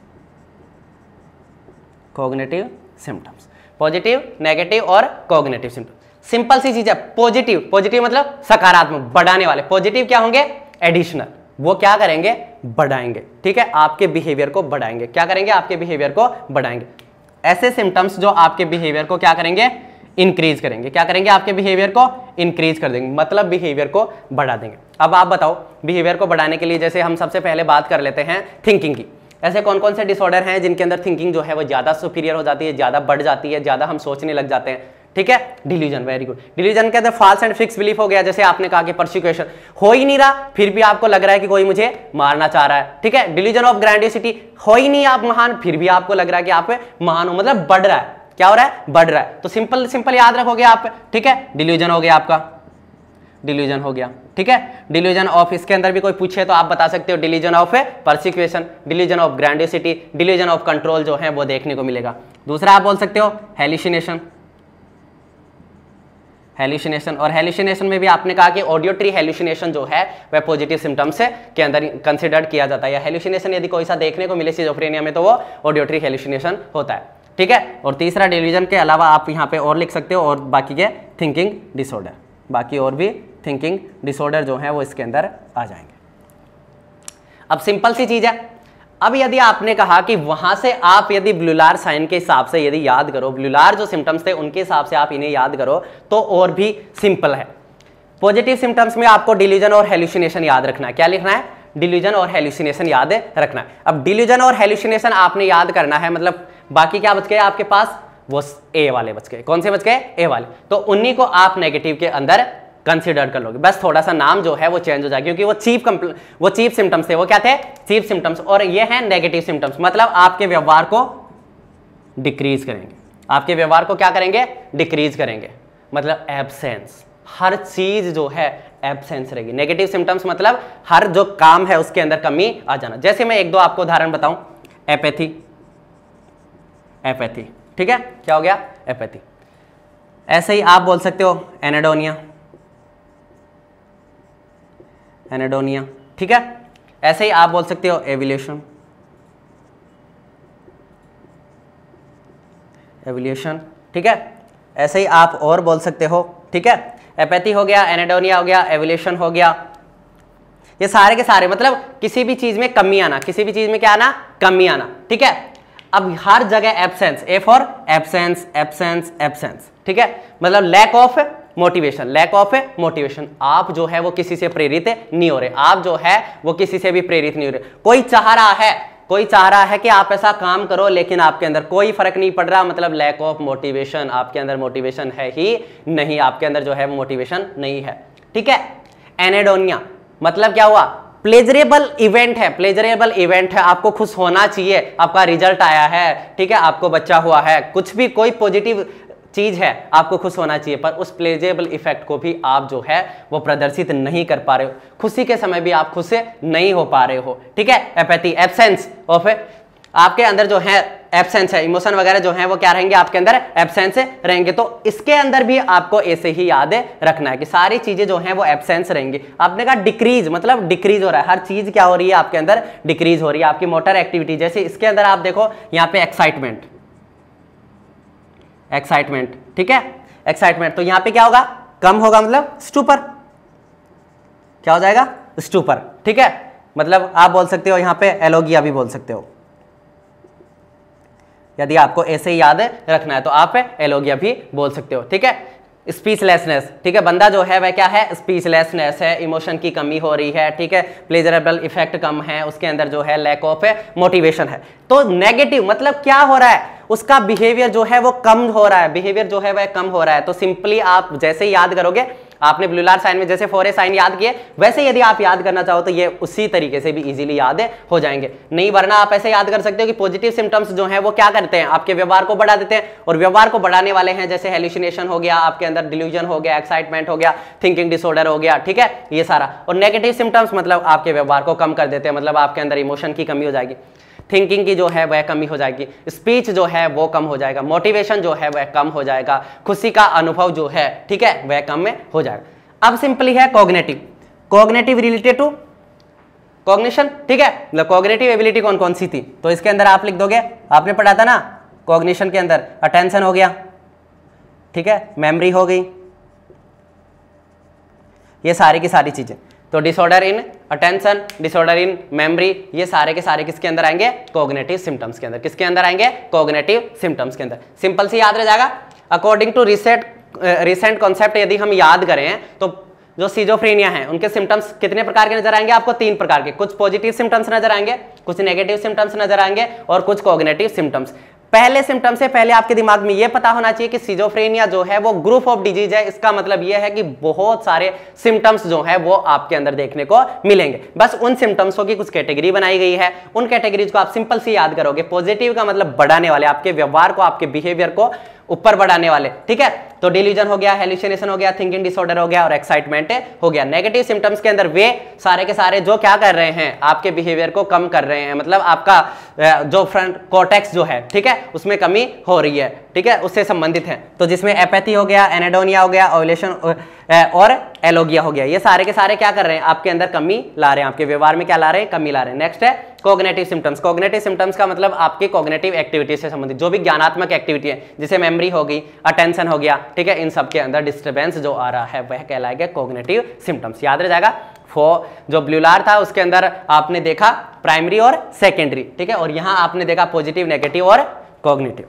[SPEAKER 1] cognitive symptoms, positive, negative और कॉग्निटिव सिम्टम्स। सिंपल सी चीज है। पॉजिटिव, पॉजिटिव मतलब सकारात्मक, बढ़ाने वाले। पॉजिटिव क्या होंगे? एडिशनल, वो क्या करेंगे? बढ़ाएंगे, ठीक है, आपके बिहेवियर को बढ़ाएंगे। क्या करेंगे? आपके बिहेवियर को बढ़ाएंगे। ऐसे सिम्टम्स जो आपके बिहेवियर को क्या करेंगे? इंक्रीज करेंगे। क्या करेंगे? आपके बिहेवियर को इंक्रीज कर देंगे, मतलब बिहेवियर को बढ़ा देंगे। अब आप बताओ, बिहेवियर को बढ़ाने के लिए जैसे हम सबसे पहले बात कर लेते हैं थिंकिंग की। ऐसे कौन कौन से डिसऑर्डर हैं जिनके अंदर थिंकिंग जो है वो ज्यादा सुपीरियर हो जाती है, ज्यादा बढ़ जाती है, ज्यादा हम सोचने लग जाते हैं, ठीक है? Delusion, very good. डिल्यूजन के अंदर फॉल्स एंड फिक्स बिलीफ हो गया। जैसे आपने कहा कि परसिक्यूशन हो ही नहीं रहा, फिर भी आपको लग रहा है कि कोई मुझे मारना चाह रहा है, ठीक है? डिल्यूजन ऑफ ग्रैंडियोसिटी, हो ही नहीं आप महान, फिर भी आपको लग रहा है कि आप महान हो, मतलब बढ़ रहा है। क्या हो रहा है? बढ़ रहा है। तो सिंपल सिंपल याद रखोगे आप, ठीक है? डिल्यूजन हो गया आपका, डिल्यूजन हो गया, ठीक है? डिल्यूजन ऑफ, इसके अंदर भी कोई पूछे तो आप बता सकते हो delusion of persecution, delusion of grandiosity, delusion of control जो है वो देखने को मिलेगा। दूसरा आप बोल सकते हो हेलुसिनेशन, हेलुसिनेशन। और हेलुसिनेशन में भी आपने कहा कि ऑडियोट्री हेलुसिनेशन जो है वह पॉजिटिव सिम्टम्स के अंदर कंसिडर किया जाता है। या हेलुसिनेशन यदि कोई सा देखने को मिले सिजोफ्रेनिया में तो वो ऑडियोट्री हेलुसिनेशन होता है, ठीक है? और तीसरा डिल्यूजन के अलावा आप यहाँ पे और लिख सकते हो, और बाकी के थिंकिंग डिसऑर्डर, बाकी और भी थिंकिंग डिसऑर्डर जो है वो इसके अंदर आ जाएंगे। अब सिंपल सी चीज है। अब यदि आपने कहा कि वहां से आप यदि ब्लूलार साइन के हिसाब से यदि याद करो, ब्लूलार जो सिम्टम्स थे उनके हिसाब से आप इन्हें याद करो तो और भी सिंपल है। पॉजिटिव सिम्टम्स में आपको डिल्यूजन और हेलुसिनेशन याद रखना है। क्या लिखना है? डिल्यूजन और हेलुसिनेशन याद रखना है। अब डिल्यूजन और हेलुसिनेशन आपने याद करना है, मतलब बाकी क्या बच गए आपके पास? वो ए वाले बच गए। कौन से बच गए? ए वाले। तो उन्हीं को आप नेगेटिव के अंदर कंसीडर कर लोगे। बस थोड़ा सा नाम जो है वो चेंज हो जाएगा, क्योंकि वो चीफ सिम्टम्स थे। वो क्या थे? Chief symptoms. और ये हैं नेगेटिव सिम्टम्स, मतलब आपके व्यवहार को डिक्रीज करेंगे। आपके व्यवहार को क्या करेंगे? डिक्रीज करेंगे, मतलब एब्सेंस। हर चीज जो है एब्सेंस रहेगी। नेगेटिव सिम्टम्स मतलब हर जो काम है उसके अंदर कमी आ जाना। जैसे मैं एक दो आपको उदाहरण बताऊं, एपैथी, एपैथी, ठीक है? क्या हो गया? एपैथी। ऐसे ही आप बोल सकते हो एनेडोनिया, एनेडोनिया, ठीक है? ऐसे ही आप बोल सकते हो एविलेशन, एविलेशन, ठीक है? ऐसे ही आप और बोल सकते हो, ठीक है? एपैथी हो गया, एनेडोनिया हो गया, एविलेशन हो गया। ये सारे के सारे मतलब किसी भी चीज में कमी आना, किसी भी चीज में क्या आना? कमी आना, ठीक है? अब हर जगह absence, A for absence, absence, absence, ठीक है? मतलब lack of motivation, lack of motivation. आप जो है वो किसी से प्रेरित नहीं हो रहे, आप जो है वो किसी से भी प्रेरित नहीं हो रहे। कोई चाह रहा है कि आप ऐसा काम करो, लेकिन आपके अंदर कोई फर्क नहीं पड़ रहा, मतलब लैक ऑफ मोटिवेशन। आपके अंदर मोटिवेशन है ही नहीं, आपके अंदर जो है वो मोटिवेशन नहीं है, ठीक है? एनेडोनिया मतलब क्या हुआ? प्लेजरेबल इवेंट है, प्लेजरेबल इवेंट है, आपको खुश होना चाहिए, आपका रिजल्ट आया है, ठीक है? आपको बच्चा हुआ है, कुछ भी कोई पॉजिटिव चीज है, आपको खुश होना चाहिए, पर उस प्लेजेबल इफेक्ट को भी आप जो है वो प्रदर्शित नहीं कर पा रहे हो। खुशी के समय भी आप खुश नहीं हो पा रहे हो, ठीक है? एपैथी, एब्सेंस ऑफ, आपके अंदर जो है एब्सेंस है, इमोशन वगैरह जो है वो क्या रहेंगे? आपके अंदर एब्सेंस रहेंगे। तो इसके अंदर भी आपको ऐसे ही याद रखना है कि सारी चीजें जो हैं वो एब्सेंस रहेंगी। आपने कहा डिक्रीज, मतलब डिक्रीज हो रहा है, हर चीज क्या हो रही है आपके अंदर? डिक्रीज हो रही है। आपकी मोटर एक्टिविटी, जैसे इसके अंदर आप देखो यहाँ पे एक्साइटमेंट, एक्साइटमेंट, ठीक है? एक्साइटमेंट, तो यहां पे क्या होगा? कम होगा, मतलब स्टूपर। क्या हो जाएगा? स्टूपर, ठीक है? मतलब आप बोल सकते हो यहां पे एलोगिया भी बोल सकते हो। यदि आपको ऐसे ही याद रखना है तो आप एलोगिया भी बोल सकते हो, ठीक है? स्पीचलेसनेस, ठीक है? बंदा जो है वह क्या है? स्पीचलेसनेस है, इमोशन की कमी हो रही है, ठीक है? प्लेजरेबल इफेक्ट कम है, उसके अंदर जो है लैक ऑफ मोटिवेशन है। तो नेगेटिव मतलब क्या हो रहा है? उसका बिहेवियर जो है वो कम हो रहा है, बिहेवियर जो है वह कम हो रहा है। तो सिंपली आप जैसे ही याद करोगे, आपने ब्लूलार साइन में जैसे 4A साइन याद किए, वैसे यदि आप याद करना चाहो तो ये उसी तरीके से भी इजीली याद हो जाएंगे। नहीं, वरना आप ऐसे याद कर सकते हो कि पॉजिटिव सिम्टम्स जो हैं वो क्या करते हैं? आपके व्यवहार को बढ़ा देते हैं, और व्यवहार को बढ़ाने वाले हैं जैसे हेलुसिनेशन हो गया, आपके अंदर डिल्यूजन हो गया, एक्साइटमेंट हो गया, थिंकिंग डिसऑर्डर हो गया, ठीक है? ये सारा। और नेगेटिव सिम्टम्स मतलब आपके व्यवहार को कम कर देते हैं, मतलब आपके अंदर इमोशन की कमी हो जाएगी, थिंकिंग की जो है वह कमी हो जाएगी, स्पीच जो है वो कम हो जाएगा, मोटिवेशन जो है वह कम हो जाएगा, खुशी का अनुभव जो है, ठीक है, वह कम में हो जाएगा। अब सिंपली है cognitive, cognitive related to cognition, ठीक है? मतलब कॉग्निटिव एबिलिटी कौन कौन सी थी, तो इसके अंदर आप लिख दोगे, आपने पढ़ा था ना कॉग्निशन के अंदर, अटेंशन हो गया, ठीक है, मेमोरी हो गई, ये सारी की सारी चीजें। तो disorder in attention, disorder in memory, ये सारे के सारे किसके अंदर आएंगे? कॉग्निटिव सिम्टम्स के अंदर। किसके अंदर आएंगे? कॉग्निटिव सिम्टम्स के अंदर। सिंपल सी याद रह जाएगा। अकॉर्डिंग टू रिसेंट कॉन्सेप्ट यदि हम याद करें तो जो सिजोफ्रेनिया है उनके सिम्टम्स कितने प्रकार के नजर आएंगे आपको? 3 प्रकार के। कुछ पॉजिटिव सिम्टम्स नजर आएंगे, कुछ नेगेटिव सिम्टम्स नजर आएंगे और कुछ कॉग्निटिव सिम्टम्स। पहले सिम्टम से पहले आपके दिमाग में यह पता होना चाहिए कि सिजोफ्रेनिया जो है वो ग्रुप ऑफ डिजीज है। इसका मतलब यह है कि बहुत सारे सिम्टम्स जो है वो आपके अंदर देखने को मिलेंगे। बस उन सिम्टम्सों की कुछ कैटेगरी बनाई गई है, उन कैटेगरीज को आप सिंपल से याद करोगे। पॉजिटिव का मतलब बढ़ाने वाले, आपके व्यवहार को, आपके बिहेवियर को ऊपर बढ़ाने वाले, ठीक है। तो डिल्यूजन हो गया, हेलुसिनेशन हो गया, थिंकिंग डिसऑर्डर हो गया और एक्साइटमेंट हो गया। नेगेटिव सिम्टम्स के अंदर वे सारे के सारे जो क्या कर रहे हैं? आपके बिहेवियर को कम कर रहे हैं, मतलब आपका जो फ्रंट कॉर्टेक्स जो है, ठीक है, उसमें कमी हो रही है, ठीक है, उससे संबंधित है। तो जिसमें एपैथी हो गया, एनेडोनिया हो गया, ओवुलेशन और एलोगिया हो गया, ये सारे के सारे क्या कर रहे हैं? आपके अंदर कमी ला रहे हैं, आपके व्यवहार में क्या ला रहे हैं? कमी ला रहे हैं। नेक्स्ट है कॉग्निटिव सिम्टम्स। कॉग्निटिव सिम्टम्स का मतलब आपकी कॉग्निटिव एक्टिविटी से संबंधित जो भी ज्ञानात्मक एक्टिविटी है, जैसे मेमोरी होगी, अटेंशन हो गया, ठीक है, इन सब के अंदर डिस्टर्बेंस जो आ रहा है वह कहलाएगा कॉग्निटिव सिम्टम्स। याद रह जाएगा। जो ब्लूलार था उसके अंदर आपने देखा प्राइमरी और सेकेंडरी, ठीक है, और यहां आपने देखा पॉजिटिव, नेगेटिव और कॉग्निटिव।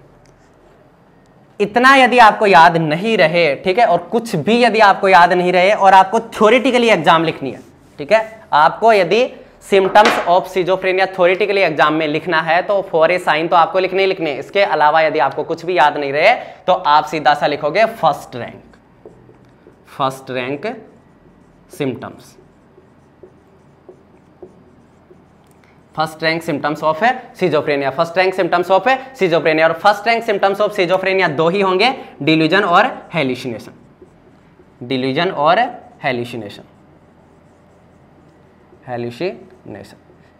[SPEAKER 1] इतना यदि आपको याद नहीं रहे, ठीक है, और कुछ भी यदि आपको याद नहीं रहे और आपको थ्योरेटिकली एग्जाम लिखनी है, ठीक है, आपको यदि symptoms of schizophrenia theoretically exam में लिखना है तो फॉर ए साइन तो आपको लिखने ही लिखने। इसके अलावा यदि आपको कुछ भी याद नहीं रहे तो आप सीधा सा लिखोगे first rank symptoms, first rank symptoms of schizophrenia, first rank symptoms of schizophrenia. और first rank symptoms of schizophrenia 2 ही होंगे, डिल्यूजन और हेलुसिनेशन, डिल्यूजन और हेलुसिनेशन।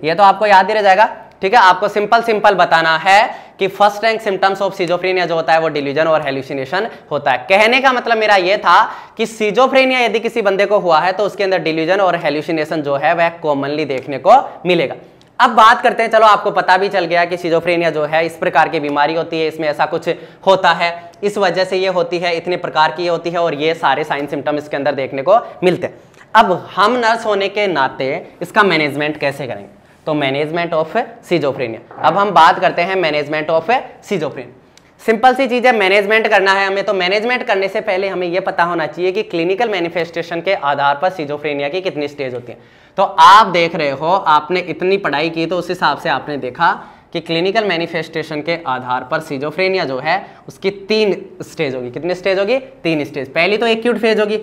[SPEAKER 1] ये तो आपको याद ही रह जाएगा, ठीक है। आपको सिंपल बताना है कि first rank symptoms of schizophrenia जो होता है वो डिल्यूजन और हेलुसिनेशन होता है। कहने का मतलब मेरा ये था कि सिजोफ्रेनिया यदि किसी बंदे को हुआ है तो उसके अंदर डिल्यूजन और हेलुसिनेशन जो है वह कॉमनली देखने को मिलेगा। अब बात करते हैं, चलो आपको पता भी चल गया कि सिजोफ्रेनिया जो है इस प्रकार की बीमारी होती है, इसमें ऐसा कुछ होता है, इस वजह से ये होती है, इतने प्रकार की ये होती है और ये सारे साइन सिम्टम इसके अंदर देखने को मिलते हैं। अब हम नर्स होने के नाते इसका मैनेजमेंट कैसे करेंगे? तो मैनेजमेंट ऑफ सिजोफ्रेनिया। अब हम बात करते हैं मैनेजमेंट ऑफ सिजोफ्रेनिया। सिंपल सी चीज है, मैनेजमेंट करना है हमें। तो मैनेजमेंट करने से पहले हमें यह पता होना चाहिए कि क्लिनिकल मैनिफेस्टेशन के आधार पर सिजोफ्रेनिया की कितनी स्टेज होती है। तो आप देख रहे हो, आपने इतनी पढ़ाई की तो उस हिसाब से आपने देखा कि क्लिनिकल मैनिफेस्टेशन के आधार पर सिजोफ्रेनिया जो है उसकी 3 स्टेज होगी। कितनी स्टेज होगी? 3 स्टेज। पहली तो एक्यूट फेज होगी,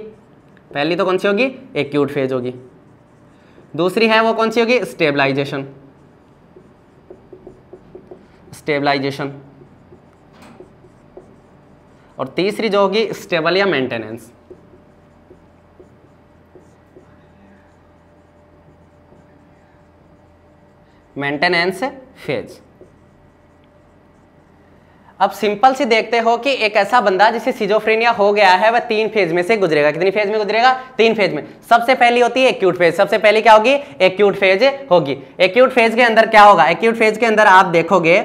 [SPEAKER 1] पहली तो कौन सी होगी? एक्यूट फेज होगी। दूसरी है वो कौन सी होगी? स्टेबलाइजेशन, और तीसरी जो होगी स्टेबल या मेंटेनेंस। फेज। अब सिंपल सी देखते हो कि एक ऐसा बंदा जिसे सिजोफ्रेनिया हो गया है वह 3 फेज में से गुजरेगा। कितनी फेज में गुजरेगा? 3 फेज में। सबसे पहली होती है एक्यूट फेज। सबसे पहले क्या होगी? एक्यूट फेज होगी। एक्यूट फेज के अंदर क्या होगा? एक्यूट फेज के अंदर आप देखोगे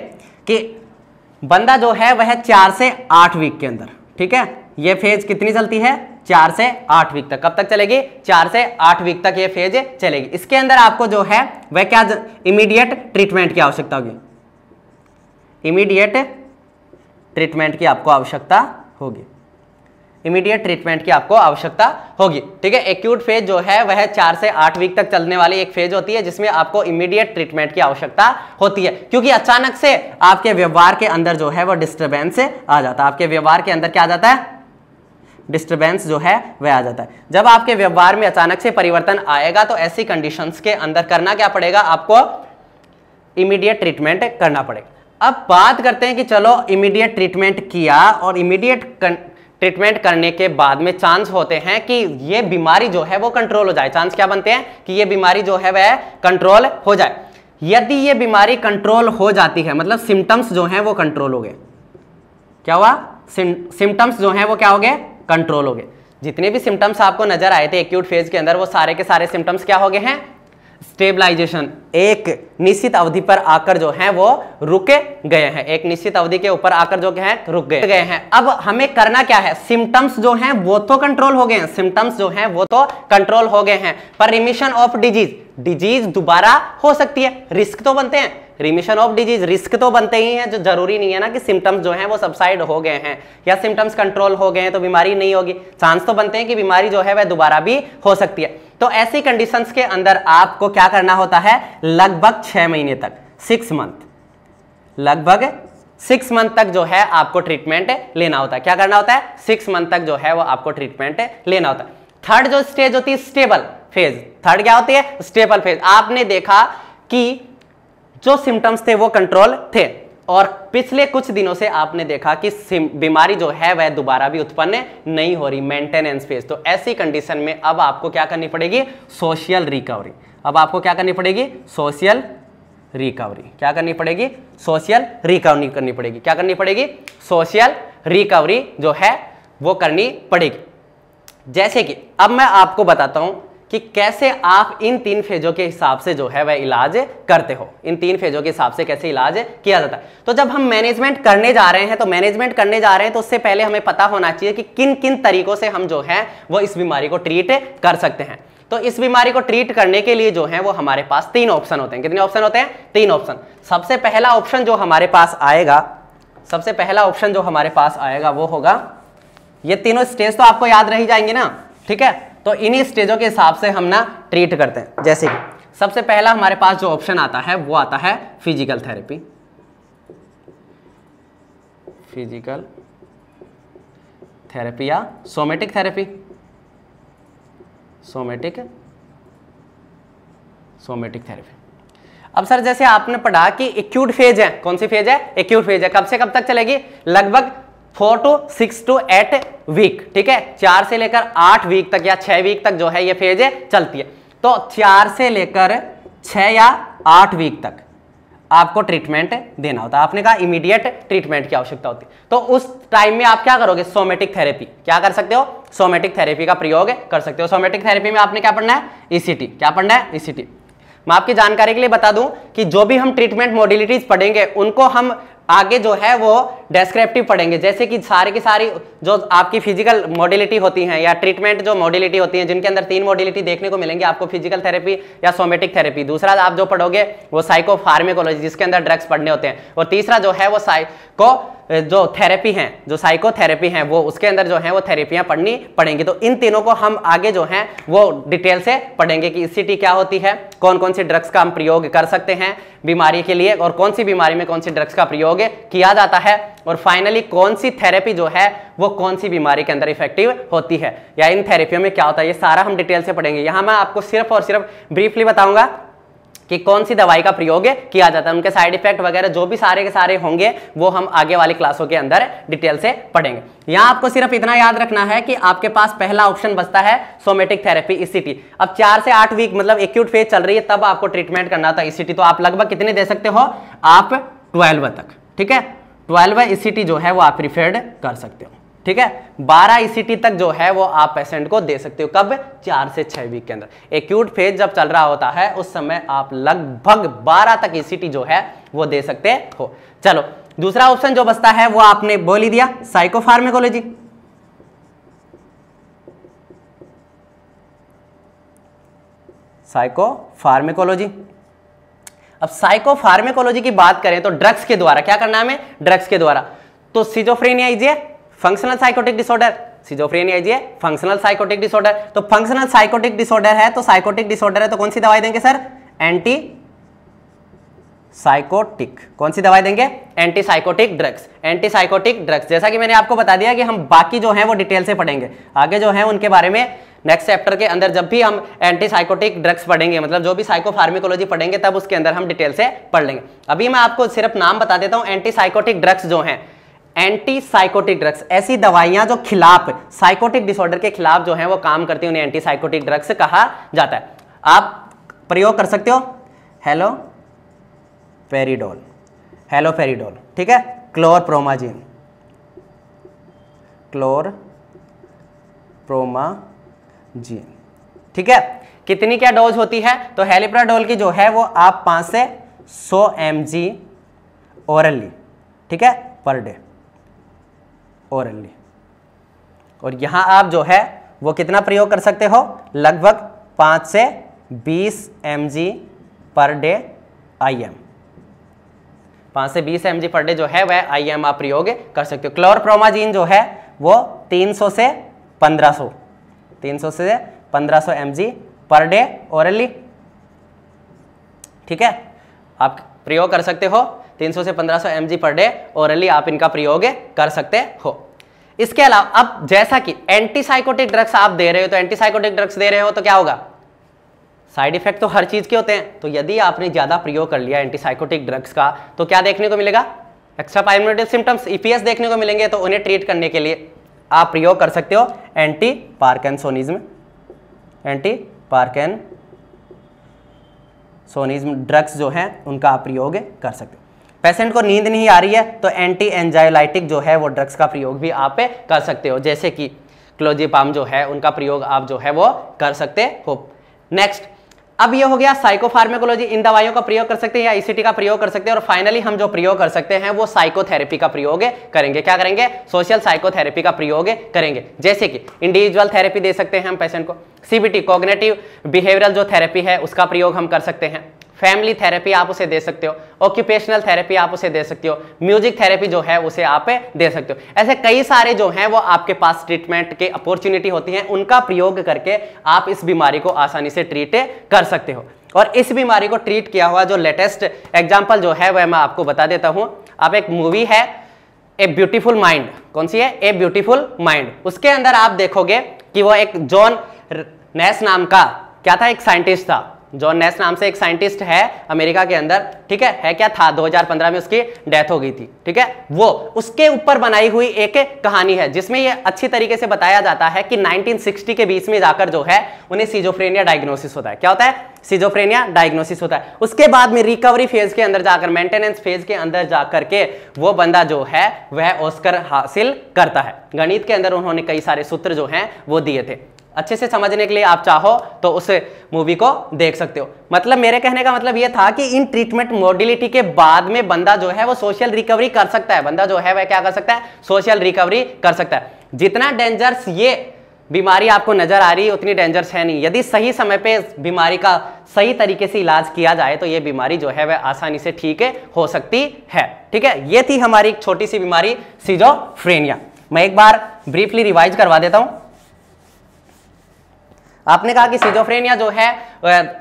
[SPEAKER 1] कि बंदा जो है वह 4 से 8 वीक के अंदर, ठीक है, ये फेज कितनी चलती है? 4 से 8 वीक तक। कब तक चलेगी? 4 से 8 वीक तक ये फेज चलेगी। इसके अंदर आपको जो है वह क्या, इमीडिएट ट्रीटमेंट की आवश्यकता होगी, इमीडिएट ट्रीटमेंट की आपको आवश्यकता होगी, इमीडिएट ट्रीटमेंट की आपको आवश्यकता होगी, ठीक है। एक्यूट फेज जो है वह 4 से 8 वीक तक चलने वाली एक फेज होती है जिसमें आपको इमीडिएट ट्रीटमेंट की आवश्यकता होती है, क्योंकि अचानक से आपके व्यवहार के अंदर जो है वो डिस्टर्बेंस आ जाता है। आपके व्यवहार के अंदर क्या आ जाता है? डिस्टर्बेंस जो है वह आ जाता है। जब आपके व्यवहार में अचानक से परिवर्तन आएगा तो ऐसी कंडीशंस के अंदर करना क्या पड़ेगा? आपको इमीडिएट ट्रीटमेंट करना पड़ेगा। अब बात करते हैं कि चलो इमीडिएट ट्रीटमेंट किया और इमीडिएट ट्रीटमेंट करने के बाद में चांस होते हैं कि ये बीमारी जो है वो कंट्रोल हो जाए। चांस क्या बनते हैं कि ये बीमारी जो है वह कंट्रोल हो जाए। यदि ये बीमारी कंट्रोल हो जाती है, मतलब सिम्टम्स जो हैं वो कंट्रोल हो गए, क्या हुआ? सिम्टम्स जो हैं वो क्या हो गए? कंट्रोल हो गए। जितने भी सिम्टम्स आपको नजर आए थे एक्यूट फेज के अंदर वो सारे के सारे सिम्टम्स क्या हो गए हैं? स्टेबलाइजेशन, एक निश्चित अवधि पर आकर जो है वो रुके गए हैं, एक निश्चित अवधि के ऊपर आकर जो है रुक गए हैं। अब हमें करना क्या है, सिम्टम्स जो हैं वो तो कंट्रोल हो गए हैं, सिम्टम्स जो हैं वो तो कंट्रोल हो गए हैं, पर रिमिशन ऑफ डिजीज, डिजीज दोबारा हो सकती है, रिस्क तो बनते हैं, रिमिशन ऑफ डिजीज रिस्क तो बनते ही हैं, जो जरूरी नहीं है ना कि सिम्टम्स जो हैं वो सबसाइड हो गए हैं या सिम्टम्स कंट्रोल हो गए हैं तो बीमारी नहीं होगी, चांस तो बनते हैं कि बीमारी जो है वह दोबारा भी हो सकती है। तो ऐसी कंडीशंस के अंदर आपको क्या करना होता है, लगभग 6 महीने तक, 6 मंथ, लगभग 6 मंथ तक जो है आपको ट्रीटमेंट लेना होता है। क्या करना होता है, 6 मंथ तक जो है वो आपको ट्रीटमेंट लेना होता है। थर्ड जो स्टेज होती है स्टेबल फेज, थर्ड क्या होती है, स्टेबल फेज। आपने देखा कि जो सिम्टम्स थे वो कंट्रोल थे और पिछले कुछ दिनों से आपने देखा कि बीमारी जो है वह दोबारा भी उत्पन्न नहीं हो रही, मेंटेनेंस फेज। तो ऐसी कंडीशन में अब आपको क्या करनी पड़ेगी, सोशल रिकवरी। अब आपको क्या करनी पड़ेगी, सोशल रिकवरी। क्या करनी पड़ेगी, सोशल रिकवरी करनी पड़ेगी। क्या करनी पड़ेगी, सोशल रिकवरी जो है वो करनी पड़ेगी। जैसे कि अब मैं आपको बताता हूं कि कैसे आप इन 3 फेजों के हिसाब से जो है वह इलाज करते हो, इन 3 फेजों के हिसाब से कैसे इलाज किया जाता है। तो जब हम मैनेजमेंट करने जा रहे हैं तो उससे पहले हमें पता होना चाहिए कि किन किन तरीकों से हम जो है वो इस बीमारी को ट्रीट कर सकते हैं। तो इस बीमारी को ट्रीट करने के लिए जो है वो हमारे पास 3 ऑप्शन होते हैं। कितने ऑप्शन होते हैं, 3 ऑप्शन। सबसे पहला ऑप्शन जो हमारे पास आएगा वो होगा, ये तीनों स्टेज तो आपको याद रह जाएंगे ना, ठीक है। तो इन्हीं स्टेजों के हिसाब से हम ना ट्रीट करते हैं। जैसे कि सबसे पहला हमारे पास जो ऑप्शन आता है वो आता है फिजिकल थेरेपी, फिजिकल थेरेपी या सोमेटिक थेरेपी, सोमेटिक थेरेपी। अब सर जैसे आपने पढ़ा कि एक्यूट फेज है, कौन सी फेज है, एक्यूट फेज है, कब से कब तक चलेगी, लगभग 4 to 6 to 8 वीक, ठीक है, 4 से लेकर 8 वीक तक या 6 वीक तक जो है ये फेज चलती है। तो 4 से लेकर 6 या 8 वीक तक आपको ट्रीटमेंट देना होता है। आपने कहा इमीडिएट ट्रीटमेंट की आवश्यकता होती है, तो उस टाइम में आप क्या करोगे, सोमेटिक थेरेपी। क्या कर सकते हो, सोमेटिक थेरेपी का प्रयोग कर सकते हो। सोमेटिक थेरेपी में आपने क्या पढ़ना है, ईसीटी। क्या पढ़ना है, ईसीटी। मैं आपकी जानकारी के लिए बता दूं कि जो भी हम ट्रीटमेंट मॉडलिटीज पढ़ेंगे उनको हम आगे जो है वो डेस्क्रिप्टिव पढ़ेंगे। जैसे कि सारी की सारी जो आपकी फिजिकल मॉडलिटी होती हैं या ट्रीटमेंट जो मॉडलिटी होती हैं, जिनके अंदर 3 मॉडलिटी देखने को मिलेंगे आपको, फिजिकल थेरेपी या सोमेटिक थेरेपी। दूसरा आप जो पढ़ोगे वो साइको फार्मेकोलॉजी, जिसके अंदर ड्रग्स पढ़ने होते हैं। और तीसरा जो है वो साइकोथेरेपी है वो, उसके अंदर जो है वो थेरेपियां पढ़नी पड़ेंगी। तो इन तीनों को हम आगे जो है वो डिटेल से पढ़ेंगे कि ईसीटी क्या होती है, कौन कौन सी ड्रग्स का हम प्रयोग कर सकते हैं बीमारी के लिए, और कौन सी बीमारी में कौन सी ड्रग्स का प्रयोग किया जाता है, और फाइनली कौन सी थेरेपी जो है वो कौन सी बीमारी के अंदर इफेक्टिव होती है, या इन थेरेपियों में क्या होता है, ये सारा हम डिटेल से पढ़ेंगे। यहां मैं आपको सिर्फ और सिर्फ ब्रीफली बताऊंगा कि कौन सी दवाई का प्रयोग किया जाता है, उनके साइड इफेक्ट वगैरह जो भी सारे के सारे होंगे वो हम आगे वाली क्लासों के अंदर डिटेल से पढ़ेंगे। यहां आपको सिर्फ इतना याद रखना है कि आपके पास पहला ऑप्शन बचता है सोमेटिक थेरेपी, ईसीटी। अब 4 से 8 वीक मतलब एक्यूट फेज चल रही है, तब आपको ट्रीटमेंट करना था ईसीटी। तो आप लगभग कितने दे सकते हो, आप 12 तक, ठीक है, 12 ईसीटी जो है वो आप प्रिफर्ड कर सकते हो, ठीक है। 12 ईसीटी तक जो है वो आप पेशेंट को दे सकते हो, कब, 4 से 6 वीक के अंदर। एक्यूट फेज जब चल रहा होता है उस समय आप लगभग 12 तक ईसीटी जो है वो दे सकते हो। चलो दूसरा ऑप्शन जो बचता है वो आपने बोल ही दिया, साइकोफार्मेकोलॉजी। साइकोफार्मेकोलॉजी। अब साइकोफार्मेकोलॉजी की बात करें तो ड्रग्स के द्वारा क्या करना है हमें, ड्रग्स के द्वारा। तो schizophrenia is functional psychotic disorder, schizophrenia is functional psychotic disorder. तो फंक्शनल साइकोटिक डिसऑर्डर है, तो साइकोटिक डिसऑर्डर है, तो कौन सी दवाई देंगे सर, एंटी साइकोटिक। कौन सी दवाई देंगे, anti psychotic drugs, anti psychotic drugs. जैसा कि मैंने आपको बता दिया कि हम बाकी जो है वो डिटेल से पढ़ेंगे आगे जो है उनके बारे में नेक्स्ट चैप्टर के अंदर। जब भी हम एंटी साइकोटिक ड्रग्स पढ़ेंगे, मतलब जो भी साइकोफार्मेकोलॉजी पढ़ेंगे, तब उसके अंदर हम डिटेल से पढ़ लेंगे। अभी मैं आपको सिर्फ नाम बता देता हूं। एंटी साइकोटिक ड्रग्स जो हैं, एंटी साइकोटिक ड्रग्स, ऐसी दवाइयां जो खिलाफ साइकोटिक डिसऑर्डर के खिलाफ जो है वो काम करती है, उन्हें एंटी साइकोटिक ड्रग्स कहा जाता है। आप प्रयोग कर सकते हो हेलोपेरिडोल, हेलोपेरिडोल, ठीक है, क्लोरप्रोमाजीन, क्लोरप्रोमाजीन, ठीक है। कितनी क्या डोज होती है? तो हेलिप्राडोल की जो है वो आप 5 से 100 mg ओरली, ठीक है, पर डे ओरली। और यहां आप जो है वो कितना प्रयोग कर सकते हो? लगभग 5 से 20 mg पर डे IM, 5 से 20 mg पर डे जो है वह IM आप प्रयोग कर सकते हो। क्लोरप्रोमाजीन जो है वो 300 से 1500 mg पर डे ओरली, ठीक है, आप प्रयोग कर सकते हो। 300 से 1500 mg पर डे ओरली आप इनका प्रयोग कर सकते हो। इसके अलावा अब जैसा कि एंटीसाइकोटिक ड्रग्स आप दे रहे हो, तो एंटीसाइकोटिक ड्रग्स दे रहे हो तो क्या होगा? साइड इफेक्ट तो हर चीज के होते हैं। तो यदि आपने ज्यादा प्रयोग कर लिया एंटीसाइकोटिक ड्रग्स का तो क्या देखने को मिलेगा? एक्स्ट्रा पायरिमिडल सिम्टम्स, EPS देखने को मिलेंगे। तो उन्हें ट्रीट करने के लिए आप प्रयोग कर सकते हो एंटी पार्किंसोनिज्म ड्रग्स जो हैं उनका आप प्रयोग कर सकते हो। पेशेंट को नींद नहीं आ रही है तो एंटी एंजाइलाइटिक जो है वो ड्रग्स का प्रयोग भी आप कर सकते हो, जैसे कि क्लोजिपाम जो है उनका प्रयोग आप जो है वो कर सकते हो। नेक्स्ट, अब ये हो गया साइकोफार्मेकोलॉजी, इन दवाइयों का प्रयोग कर सकते हैं या ECT का प्रयोग कर सकते हैं। और फाइनली हम जो प्रयोग कर सकते हैं वो साइकोथेरेपी का प्रयोग करेंगे। क्या करेंगे? सोशल साइकोथेरेपी का प्रयोग करेंगे, जैसे कि इंडिविजुअल थेरेपी दे सकते हैं हम पेशेंट को, CBT कॉग्निटिव बिहेवियरल जो थेरेपी है उसका प्रयोग हम कर सकते हैं, फैमिली थेरेपी आप उसे दे सकते हो, ऑक्यूपेशनल थेरेपी आप उसे दे सकते हो, म्यूजिक थेरेपी जो है उसे आप दे सकते हो। ऐसे कई सारे जो हैं वो आपके पास ट्रीटमेंट के अपॉर्चुनिटी होती हैं, उनका प्रयोग करके आप इस बीमारी को आसानी से ट्रीट कर सकते हो। और इस बीमारी को ट्रीट किया हुआ जो लेटेस्ट एग्जाम्पल जो है वह मैं आपको बता देता हूं। आप एक मूवी है ए ब्यूटीफुल माइंड, कौन सी है? A beautiful mind. उसके अंदर आप देखोगे कि वो एक जॉन नेस नाम का क्या था, एक साइंटिस्ट था। जॉन नेस नाम से एक साइंटिस्ट है अमेरिका के अंदर, ठीक है क्या था? 2015 में उसकी डेथ हो गई थी, ठीक है। वो उसके ऊपर बनाई हुई एक कहानी है जिसमें ये अच्छी तरीके से बताया जाता है कि 1960 के बीच में जाकर जो है उन्हें सिजोफ्रेनिया डायग्नोसिस होता है। क्या होता है? सिजोफ्रेनिया डायग्नोसिस होता है। उसके बाद में रिकवरी फेज के अंदर जाकर, मेंटेनेंस फेज के अंदर जाकर के वो बंदा जो है वह ऑस्कर हासिल करता है। गणित के अंदर उन्होंने कई सारे सूत्र जो हैं वो दिए थे। अच्छे से समझने के लिए आप चाहो तो उस मूवी को देख सकते हो। मतलब मेरे कहने का मतलब यह था कि इन ट्रीटमेंट मॉडलिटी के बाद में बंदा जो है वो सोशल रिकवरी कर सकता है। बंदा जो है वह क्या कर सकता है? सोशल रिकवरी कर सकता है। जितना डेंजरस ये बीमारी आपको नजर आ रही है उतनी डेंजरस है नहीं। यदि सही समय पे बीमारी का सही तरीके से इलाज किया जाए तो ये बीमारी जो है वह आसानी से ठीक हो सकती है, ठीक है। ये थी हमारी एक छोटी सी बीमारी सिजोफ्रेनिया। मैं एक बार ब्रीफली रिवाइज करवा देता हूं। आपने कहा कि सिजोफ्रेनिया जो है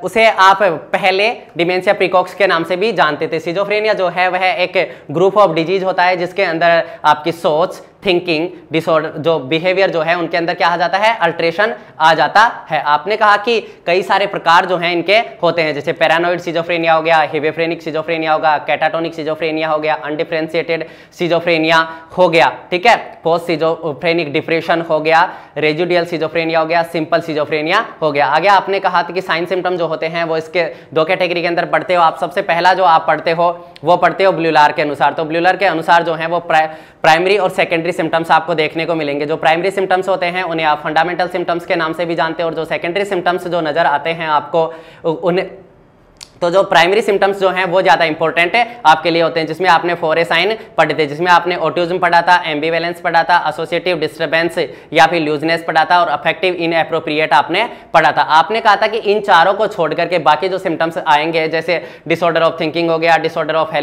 [SPEAKER 1] उसे आप पहले डिमेंशिया प्रीकॉक्स के नाम से भी जानते थे। सिजोफ्रेनिया जो है वह एक ग्रुप ऑफ डिजीज होता है जिसके अंदर आपकी सोच, थिंकिंग डिसऑर्डर, जो बिहेवियर जो है उनके अंदर क्या आ जाता है? अल्ट्रेशन आ जाता है। आपने कहा कि कई सारे प्रकार जो हैं इनके होते हैं, जैसे पैरानोइड सिजोफ्रेनिया हो गया, हेविफ्रेनिक सिजोफ्रेनिया होगा, कैटाटोनिक सिजोफ्रेनिया हो गया, अनडिफरेंशिएटेड सिजोफ्रेनिया हो गया, ठीक है, पोस्ट सिजोफ्रेनिक डिप्रेशन हो गया, रेजिडुअल सिजोफ्रेनिया हो गया, सिंपल सिजोफ्रेनिया हो गया। आगे आपने कहा था कि साइन सिम्टम जो होते हैं वो इसके दो कैटेगरी के अंदर पढ़ते हो आप। सबसे पहला जो आप पढ़ते हो वो पढ़ते हो ब्लूलार के अनुसार। तो ब्लूलार के अनुसार जो है वो प्राइमरी और सेकेंडरी सिम्टम्स आपको देखने को मिलेंगे। जो प्राइमरी सिम्टम्स होते हैं उन्हें आप फंडामेंटल सिम्टम्स के नाम से भी जानते हो, और जो सेकेंडरी सिम्टम्स जो नजर आते हैं आपको उन्हें, तो जो प्राइमरी सिम्टम्स जो हैं वो ज़्यादा इंपॉर्टेंट है आपके लिए होते हैं, जिसमें आपने 4A साइन पढ़े थे, जिसमें आपने ऑटिज्म पढ़ा था, एम्बिवेलेंस पढ़ा था, एसोसिएटिव डिस्टर्बेंस या फिर लूजनेस पढ़ा था, और अफेक्टिव इनएप्रोप्रिएट आपने पढ़ा था। आपने कहा था कि इन चारों को छोड़ करके बाकी जो सिम्टम्स आएंगे, जैसे डिसऑर्डर ऑफ थिंकिंग हो गया, disorder of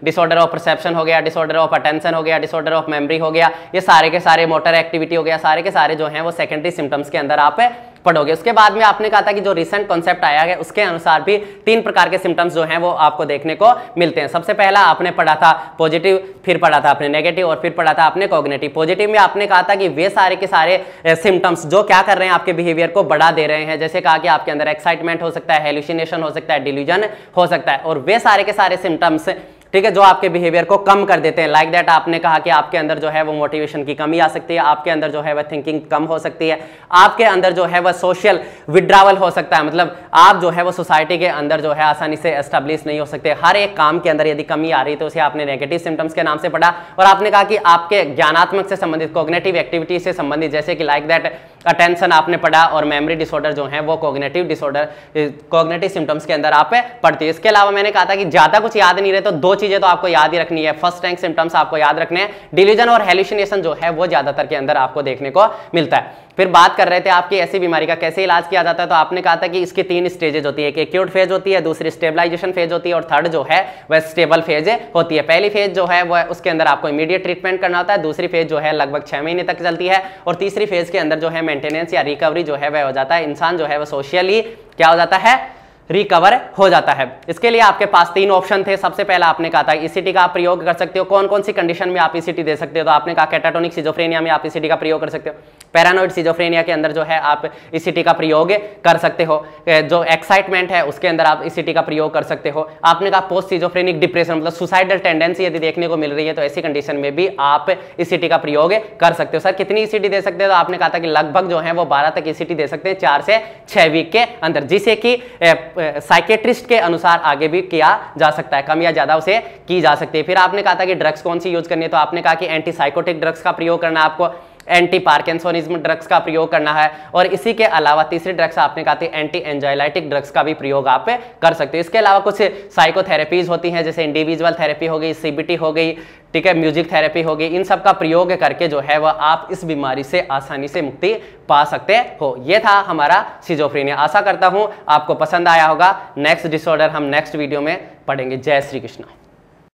[SPEAKER 1] disorder of perception हो गया, डिसऑर्डर ऑफ अटेंशन हो गया, डिसऑर्डर ऑफ मेमोरी हो गया, ये सारे के सारे मोटर एक्टिविटी हो गया, सारे के सारे जो हैं वो सेकेंडरी सिम्टम्स के अंदर आप पढ़ोगे। उसके बाद में आपने कहा था कि जो रिसेंट कॉन्सेप्ट आया है उसके अनुसार भी 3 प्रकार के सिम्टम्स जो हैं वो आपको देखने को मिलते हैं। सबसे पहला आपने पढ़ा था पॉजिटिव, फिर पढ़ा था आपने नेगेटिव, और फिर पढ़ा था आपने कॉग्निटिव। पॉजिटिव में आपने कहा था कि वे सारे के सारे सिम्टम्स जो क्या कर रहे हैं, आपके बिहेवियर को बढ़ा दे रहे हैं। जैसे कहा कि आपके अंदर एक्साइटमेंट हो सकता है, हेलुसिनेशन हो सकता है, डिल्यूजन हो सकता है, और वे सारे के सारे सिम्टम्स, ठीक है, जो आपके बिहेवियर को कम कर देते हैं। लाइक दैट आपने कहा कि आपके अंदर जो है वो मोटिवेशन की कमी आ सकती है, आपके अंदर जो है वह थिंकिंग कम हो सकती है, आपके अंदर जो है वह सोशल विड्रावल हो सकता है, मतलब आप जो है वो सोसाइटी के अंदर जो है आसानी से एस्टेब्लिश नहीं हो सकते। हर एक काम के अंदर यदि कमी आ रही तो उसे आपने नेगेटिव सिम्टम्स के नाम से पढ़ा। और आपने कहा कि आपके ज्ञानात्मक से संबंधित, कॉग्निटिव एक्टिविटी से संबंधित, जैसे कि लाइक दैट अटेंशन आपने पढ़ा, और मेमोरी डिसऑर्डर जो है वो कॉग्निटिव डिसऑर्डर, कॉग्निटिव सिम्टम्स के अंदर आप पढ़ती है। इसके अलावा मैंने कहा था कि ज्यादा कुछ याद नहीं रहे तो दो चीजें तो आपको याद ही रखनी है, फर्स्ट रैंक सिम्टम्स आपको याद रखने हैं, डिलीजन और हेलुसिनेशन जो है वो ज्यादातर के अंदर आपको देखने को मिलता है। फिर बात कर रहे थे आपकी ऐसी बीमारी का कैसे इलाज किया जाता है, तो आपने कहा था कि इसकी 3 स्टेजेज होती है, एक एक्यूट फेज होती है, दूसरी स्टेबलाइजेशन फेज होती है, और थर्ड जो है वह स्टेबल फेज होती है। पहली फेज जो है वह उसके अंदर आपको इमीडिएट ट्रीटमेंट करना होता है, दूसरी फेज जो है लगभग 6 महीने तक चलती है, और तीसरी फेज के अंदर जो है मेंटेनेंस या रिकवरी जो है वह हो जाता है, इंसान जो है वह सोशली क्या हो जाता है, रिकवर हो जाता है। इसके लिए आपके पास 3 ऑप्शन थे। सबसे पहला आपने कहा था ईसीटी का आप प्रयोग कर सकते हो। कौन कौन सी कंडीशन में आप ईसीटी दे सकते हो, तो आपने कहा कैटाटोनिक सिजोफ्रेनिया में आप ईसीटी का प्रयोग कर सकते हो, पैरानोइड सिजोफ्रेनिया के अंदर जो है आप ईसीटी का प्रयोग कर सकते हो, जो एक्साइटमेंट है उसके अंदर आप ईसीटी का प्रयोग कर सकते हो। आपने कहा पोस्ट सिजोफ्रेनिक डिप्रेशन मतलब सुसाइडल टेंडेंसी यदि देखने को मिल रही है तो ऐसी कंडीशन में भी आप ईसीटी का प्रयोग कर सकते हो। सर कितनी ईसीटी दे सकते हो, तो आपने कहा था कि लगभग जो है वो 12 तक ईसीटी दे सकते हैं 4 से 6 वीक के अंदर, जिसे कि साइकेट्रिस्ट के अनुसार आगे भी किया जा सकता है, कम या ज्यादा उसे की जा सकती है। फिर आपने कहा था कि ड्रग्स कौन सी यूज करनी है, तो आपने कहा कि एंटी साइकोटिक ड्रग्स का प्रयोग करना है आपको, एंटी पार्किंसोनिज्म ड्रग्स का प्रयोग करना है, और इसी के अलावा तीसरी ड्रग्स आपने कहा थी एंटी एंजाइलाइटिक ड्रग्स का भी प्रयोग आप कर सकते हो। इसके अलावा कुछ साइकोथेरेपीज होती हैं, जैसे इंडिविजुअल थेरेपी हो गई, सीबीटी हो गई, ठीक है, म्यूजिक थेरेपी हो गई, इन सब का प्रयोग करके जो है वह आप इस बीमारी से आसानी से मुक्ति पा सकते हो। यह था हमारा सिजोफ्रेनिया। आशा करता हूं आपको पसंद आया होगा। नेक्स्ट डिसऑर्डर हम नेक्स्ट वीडियो में पढ़ेंगे। जय श्री कृष्ण।